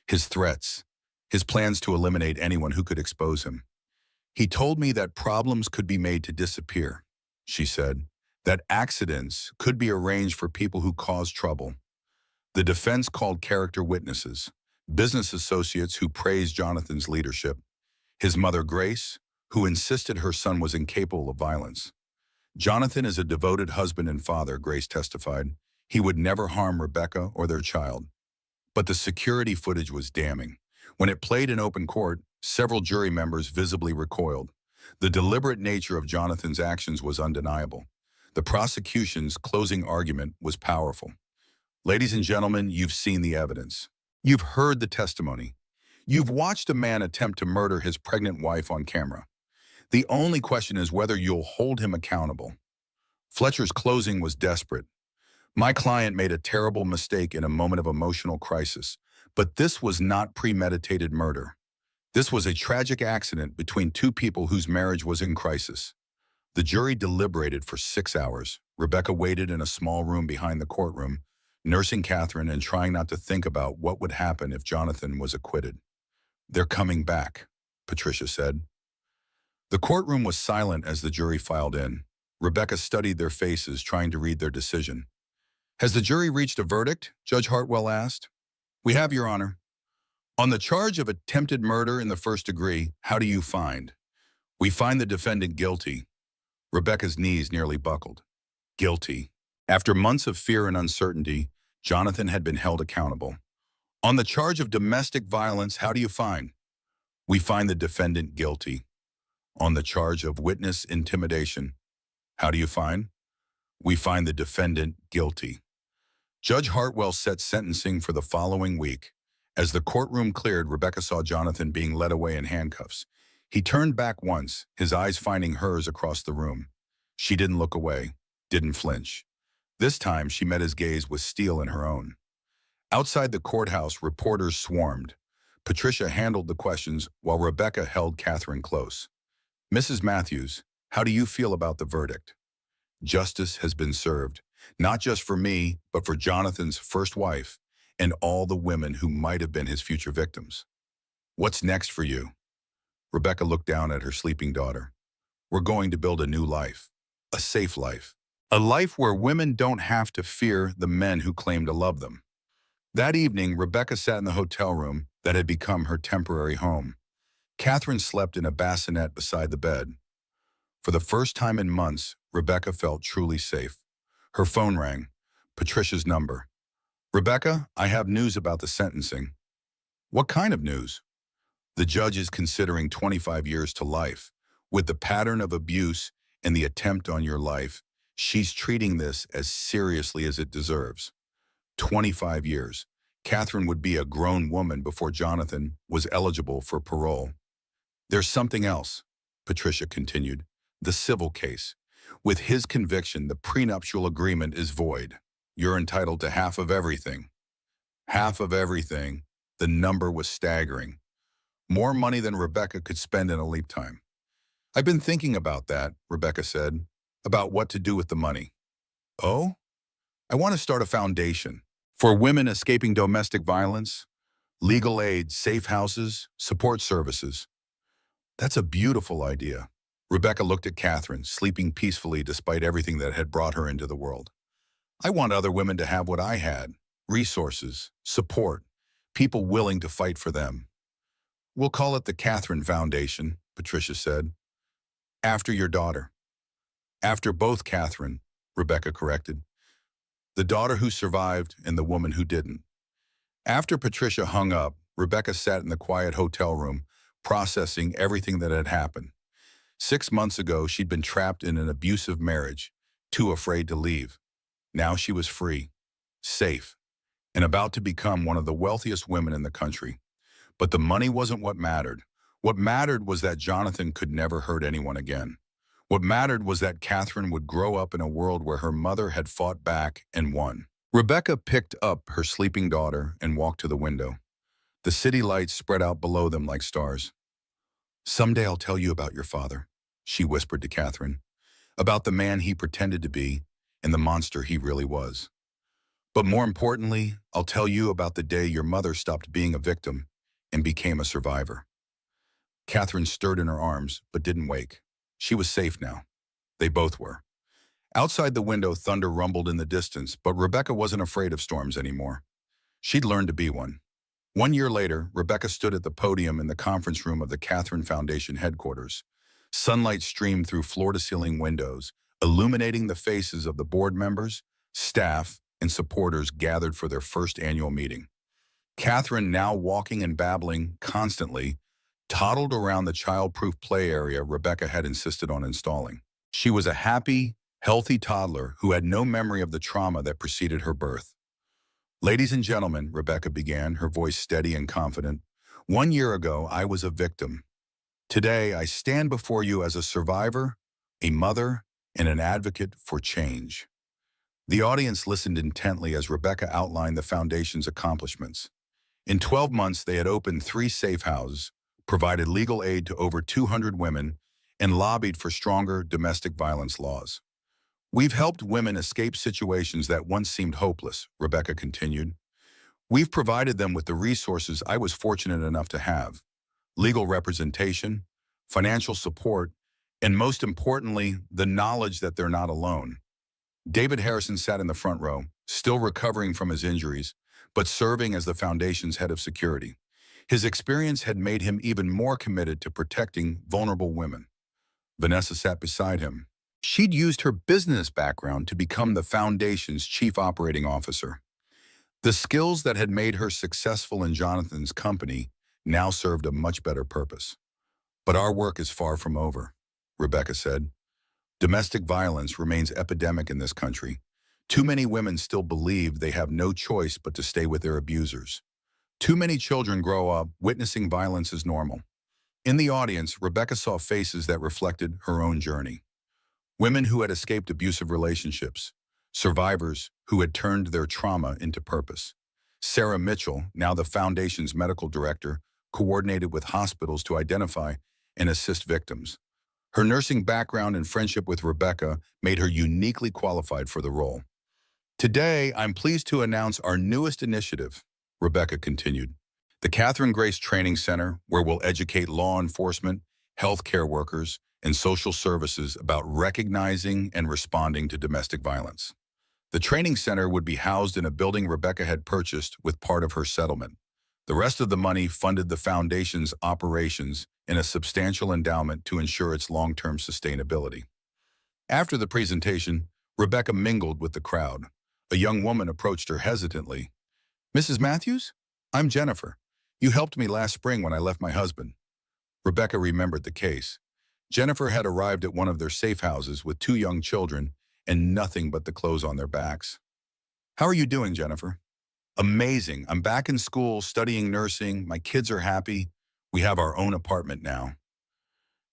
his threats, his plans to eliminate anyone who could expose him. "He told me that problems could be made to disappear," she said, "that accidents could be arranged for people who cause trouble." The defense called character witnesses, business associates who praised Jonathan's leadership, his mother Grace, who insisted her son was incapable of violence. "Jonathan is a devoted husband and father," Grace testified. "He would never harm Rebecca or their child." But the security footage was damning. When it played in open court, several jury members visibly recoiled. The deliberate nature of Jonathan's actions was undeniable. The prosecution's closing argument was powerful. Ladies and gentlemen, you've seen the evidence. You've heard the testimony. You've watched a man attempt to murder his pregnant wife on camera. The only question is whether you'll hold him accountable. Fletcher's closing was desperate. My client made a terrible mistake in a moment of emotional crisis, but this was not premeditated murder. This was a tragic accident between two people whose marriage was in crisis. The jury deliberated for 6 hours. Rebecca waited in a small room behind the courtroom, nursing Catherine and trying not to think about what would happen if Jonathan was acquitted. "They're coming back," Patricia said. The courtroom was silent as the jury filed in. Rebecca studied their faces, trying to read their decision. "Has the jury reached a verdict?" Judge Hartwell asked. "We have, Your Honor." "On the charge of attempted murder in the first degree, how do you find?" "We find the defendant guilty." Rebecca's knees nearly buckled. Guilty. After months of fear and uncertainty, Jonathan had been held accountable. "On the charge of domestic violence, how do you find?" "We find the defendant guilty." "On the charge of witness intimidation, how do you find?" "We find the defendant guilty." Judge Hartwell set sentencing for the following week. As the courtroom cleared, Rebecca saw Jonathan being led away in handcuffs. He turned back once, his eyes finding hers across the room. She didn't look away, didn't flinch. This time, she met his gaze with steel in her own. Outside the courthouse, reporters swarmed. Patricia handled the questions while Rebecca held Catherine close. "Mrs. Matthews, how do you feel about the verdict?" "Justice has been served, not just for me, but for Jonathan's first wife and all the women who might have been his future victims." "What's next for you?" Rebecca looked down at her sleeping daughter. "We're going to build a new life, a safe life, a life where women don't have to fear the men who claim to love them." That evening, Rebecca sat in the hotel room that had become her temporary home. Catherine slept in a bassinet beside the bed. For the first time in months, Rebecca felt truly safe. Her phone rang. Patricia's number. "Rebecca, I have news about the sentencing." "What kind of news?" "The judge is considering 25 years to life. With the pattern of abuse and the attempt on your life, she's treating this as seriously as it deserves." 25 years. Catherine would be a grown woman before Jonathan was eligible for parole. "There's something else," Patricia continued. "The civil case. With his conviction, the prenuptial agreement is void. You're entitled to half of everything." Half of everything. The number was staggering. More money than Rebecca could spend in a lifetime. "I've been thinking about that," Rebecca said, "about what to do with the money." "Oh?" "I want to start a foundation for women escaping domestic violence, legal aid, safe houses, support services." "That's a beautiful idea." Rebecca looked at Catherine, sleeping peacefully despite everything that had brought her into the world. "I want other women to have what I had, resources, support, people willing to fight for them." "We'll call it the Catherine Foundation," Patricia said. "After your daughter." "After both Catherine," Rebecca corrected. "The daughter who survived and the woman who didn't." After Patricia hung up, Rebecca sat in the quiet hotel room, processing everything that had happened. 6 months ago, she'd been trapped in an abusive marriage, too afraid to leave. Now she was free, safe, and about to become one of the wealthiest women in the country. But the money wasn't what mattered. What mattered was that Jonathan could never hurt anyone again. What mattered was that Catherine would grow up in a world where her mother had fought back and won. Rebecca picked up her sleeping daughter and walked to the window. The city lights spread out below them like stars. "Someday I'll tell you about your father," she whispered to Catherine, "about the man he pretended to be and the monster he really was. But more importantly, I'll tell you about the day your mother stopped being a victim and became a survivor." Catherine stirred in her arms, but didn't wake. She was safe now. They both were. Outside the window, thunder rumbled in the distance, but Rebecca wasn't afraid of storms anymore. She'd learned to be one. 1 year later, Rebecca stood at the podium in the conference room of the Catherine Foundation headquarters. Sunlight streamed through floor-to-ceiling windows, illuminating the faces of the board members, staff, and supporters gathered for their first annual meeting. Catherine, now walking and babbling constantly, toddled around the child-proof play area Rebecca had insisted on installing. She was a happy, healthy toddler who had no memory of the trauma that preceded her birth. "Ladies and gentlemen," Rebecca began, her voice steady and confident, "1 year ago, I was a victim. Today, I stand before you as a survivor, a mother, and an advocate for change." The audience listened intently as Rebecca outlined the foundation's accomplishments. In 12 months, they had opened 3 safe houses, provided legal aid to over 200 women, and lobbied for stronger domestic violence laws. "We've helped women escape situations that once seemed hopeless," Rebecca continued. "We've provided them with the resources I was fortunate enough to have: legal representation, financial support, and most importantly, the knowledge that they're not alone." David Harrison sat in the front row, still recovering from his injuries, but serving as the foundation's head of security. His experience had made him even more committed to protecting vulnerable women. Vanessa sat beside him. She'd used her business background to become the foundation's chief operating officer. The skills that had made her successful in Jonathan's company now served a much better purpose. "But our work is far from over," Rebecca said. "Domestic violence remains epidemic in this country. Too many women still believe they have no choice but to stay with their abusers. Too many children grow up witnessing violence as normal." In the audience, Rebecca saw faces that reflected her own journey. Women who had escaped abusive relationships, survivors who had turned their trauma into purpose. Sarah Mitchell, now the foundation's medical director, coordinated with hospitals to identify and assist victims. Her nursing background and friendship with Rebecca made her uniquely qualified for the role. "Today, I'm pleased to announce our newest initiative," Rebecca continued. "The Catherine Grace Training Center, where we'll educate law enforcement, healthcare workers, and social services about recognizing and responding to domestic violence." The training center would be housed in a building Rebecca had purchased with part of her settlement. The rest of the money funded the foundation's operations in a substantial endowment to ensure its long-term sustainability. After the presentation, Rebecca mingled with the crowd. A young woman approached her hesitantly. "Mrs. Matthews? I'm Jennifer. You helped me last spring when I left my husband." Rebecca remembered the case. Jennifer had arrived at one of their safe houses with 2 young children and nothing but the clothes on their backs. "How are you doing, Jennifer?" "Amazing. I'm back in school, studying nursing. My kids are happy. We have our own apartment now."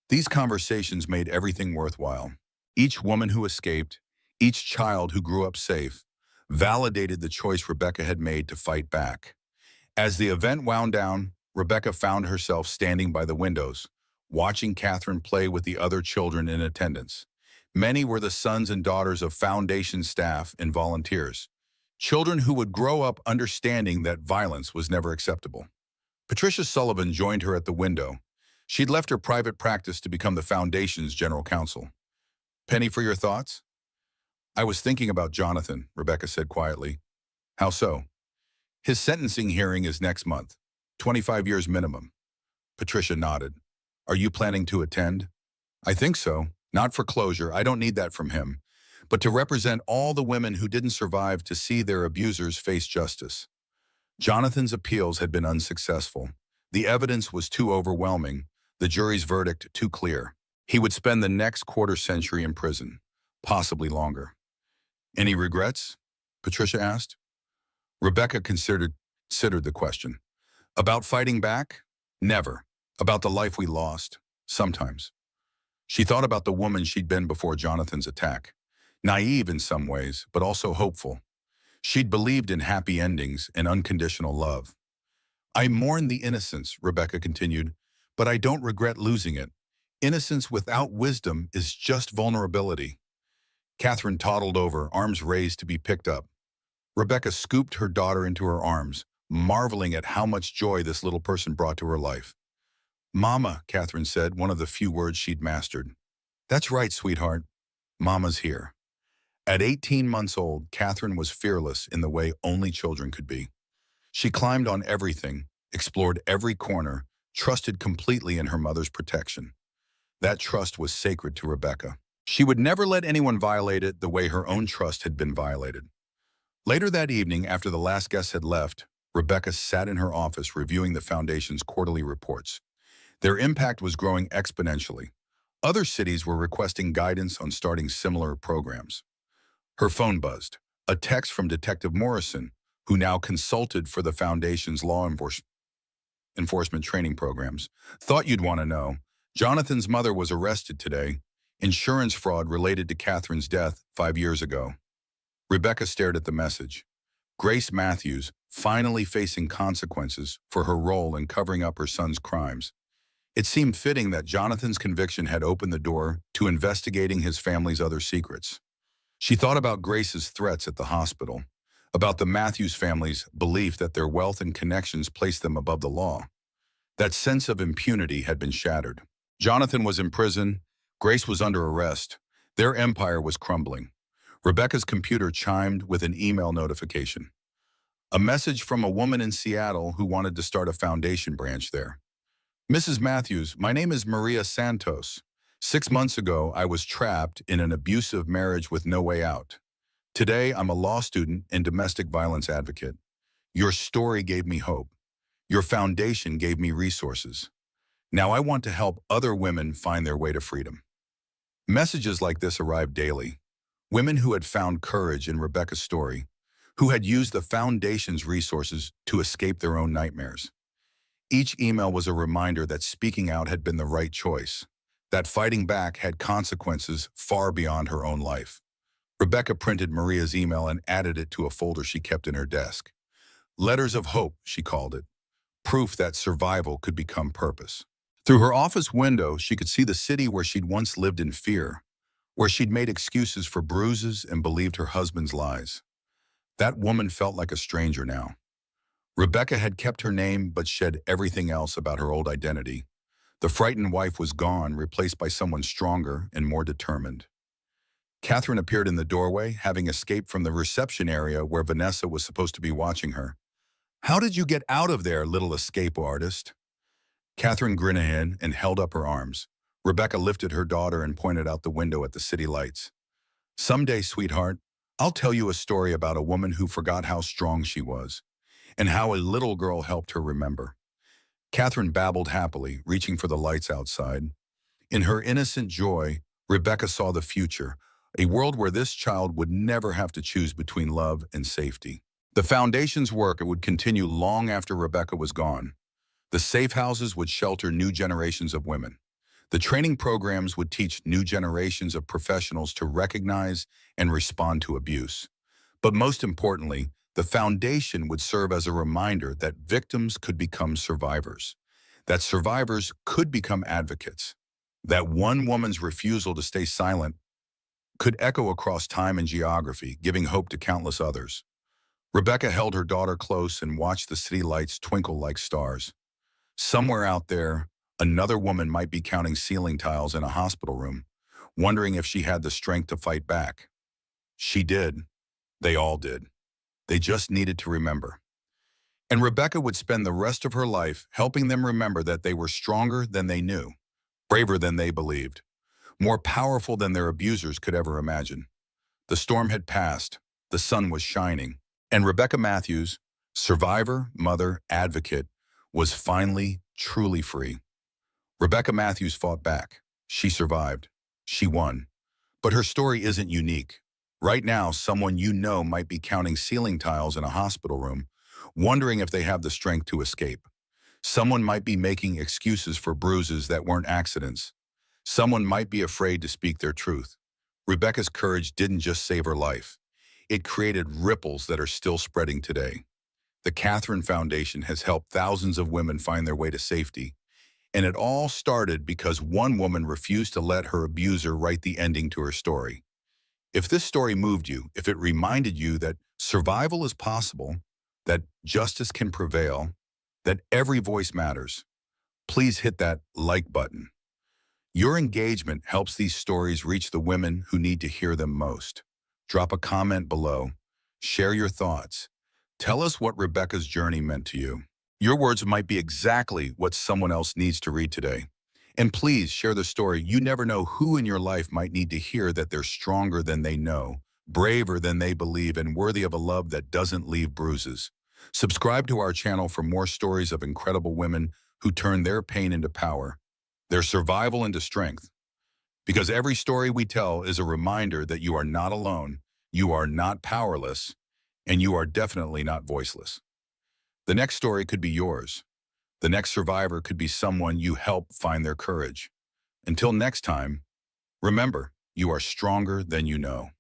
These conversations made everything worthwhile. Each woman who escaped, each child who grew up safe, validated the choice Rebecca had made to fight back. As the event wound down, Rebecca found herself standing by the windows, watching Catherine play with the other children in attendance. Many were the sons and daughters of foundation staff and volunteers, children who would grow up understanding that violence was never acceptable. Patricia Sullivan joined her at the window. She'd left her private practice to become the foundation's general counsel. "Penny, for your thoughts?" "I was thinking about Jonathan," Rebecca said quietly. "How so?" "His sentencing hearing is next month. 25 years minimum." Patricia nodded. "Are you planning to attend?" "I think so. Not for closure, I don't need that from him, but to represent all the women who didn't survive to see their abusers face justice." Jonathan's appeals had been unsuccessful. The evidence was too overwhelming, the jury's verdict too clear. He would spend the next quarter century in prison, possibly longer. "Any regrets?" Patricia asked. Rebecca considered the question. "About fighting back? Never. About the life we lost? Sometimes." She thought about the woman she'd been before Jonathan's attack. Naive in some ways, but also hopeful. She'd believed in happy endings and unconditional love. "I mourn the innocence," Rebecca continued, "but I don't regret losing it. Innocence without wisdom is just vulnerability." Catherine toddled over, arms raised to be picked up. Rebecca scooped her daughter into her arms, marveling at how much joy this little person brought to her life. "Mama," Catherine said, one of the few words she'd mastered. "That's right, sweetheart. Mama's here." At 18 months old, Catherine was fearless in the way only children could be. She climbed on everything, explored every corner, trusted completely in her mother's protection. That trust was sacred to Rebecca. She would never let anyone violate it the way her own trust had been violated. Later that evening, after the last guest had left, Rebecca sat in her office reviewing the foundation's quarterly reports. Their impact was growing exponentially. Other cities were requesting guidance on starting similar programs. Her phone buzzed. A text from Detective Morrison, who now consulted for the foundation's law enforcement training programs. Thought you'd want to know. Jonathan's mother was arrested today. Insurance fraud related to Catherine's death 5 years ago. Rebecca stared at the message. Grace Matthews, finally facing consequences for her role in covering up her son's crimes. It seemed fitting that Jonathan's conviction had opened the door to investigating his family's other secrets. She thought about Grace's threats at the hospital, about the Matthews family's belief that their wealth and connections placed them above the law. That sense of impunity had been shattered. Jonathan was in prison. Grace was under arrest. Their empire was crumbling. Rebecca's computer chimed with an email notification. A message from a woman in Seattle who wanted to start a foundation branch there. Mrs. Matthews, my name is Maria Santos. 6 months ago, I was trapped in an abusive marriage with no way out. Today, I'm a law student and domestic violence advocate. Your story gave me hope. Your foundation gave me resources. Now I want to help other women find their way to freedom. Messages like this arrived daily. Women who had found courage in Rebecca's story, who had used the foundation's resources to escape their own nightmares. Each email was a reminder that speaking out had been the right choice, that fighting back had consequences far beyond her own life. Rebecca printed Maria's email and added it to a folder she kept in her desk. Letters of hope, she called it, proof that survival could become purpose. Through her office window, she could see the city where she'd once lived in fear, where she'd made excuses for bruises and believed her husband's lies. That woman felt like a stranger now. Rebecca had kept her name but shed everything else about her old identity. The frightened wife was gone, replaced by someone stronger and more determined. Catherine appeared in the doorway, having escaped from the reception area where Vanessa was supposed to be watching her. "How did you get out of there, little escape artist?" Catherine grinned and held up her arms. Rebecca lifted her daughter and pointed out the window at the city lights. "Someday, sweetheart, I'll tell you a story about a woman who forgot how strong she was, and how a little girl helped her remember." Catherine babbled happily, reaching for the lights outside. In her innocent joy, Rebecca saw the future, a world where this child would never have to choose between love and safety. The foundation's work would continue long after Rebecca was gone. The safe houses would shelter new generations of women. The training programs would teach new generations of professionals to recognize and respond to abuse. But most importantly, the foundation would serve as a reminder that victims could become survivors, that survivors could become advocates, that one woman's refusal to stay silent could echo across time and geography, giving hope to countless others. Rebecca held her daughter close and watched the city lights twinkle like stars. Somewhere out there, another woman might be counting ceiling tiles in a hospital room, wondering if she had the strength to fight back. She did. They all did. They just needed to remember. And Rebecca would spend the rest of her life helping them remember that they were stronger than they knew, braver than they believed, more powerful than their abusers could ever imagine. The storm had passed, the sun was shining, and Rebecca Matthews, survivor, mother, advocate, was finally truly free. Rebecca Matthews fought back. She survived. She won. But her story isn't unique. Right now, someone you know might be counting ceiling tiles in a hospital room, wondering if they have the strength to escape. Someone might be making excuses for bruises that weren't accidents. Someone might be afraid to speak their truth. Rebecca's courage didn't just save her life. It created ripples that are still spreading today. The Catherine Foundation has helped thousands of women find their way to safety. And it all started because one woman refused to let her abuser write the ending to her story. If this story moved you, if it reminded you that survival is possible, that justice can prevail, that every voice matters, please hit that like button. Your engagement helps these stories reach the women who need to hear them most. Drop a comment below. Share your thoughts. Tell us what Rebecca's journey meant to you. Your words might be exactly what someone else needs to read today. And please share the story. You never know who in your life might need to hear that they're stronger than they know, braver than they believe, and worthy of a love that doesn't leave bruises. Subscribe to our channel for more stories of incredible women who turn their pain into power, their survival into strength. Because every story we tell is a reminder that you are not alone, you are not powerless, and you are definitely not voiceless. The next story could be yours. The next survivor could be someone you help find their courage. Until next time, remember, you are stronger than you know.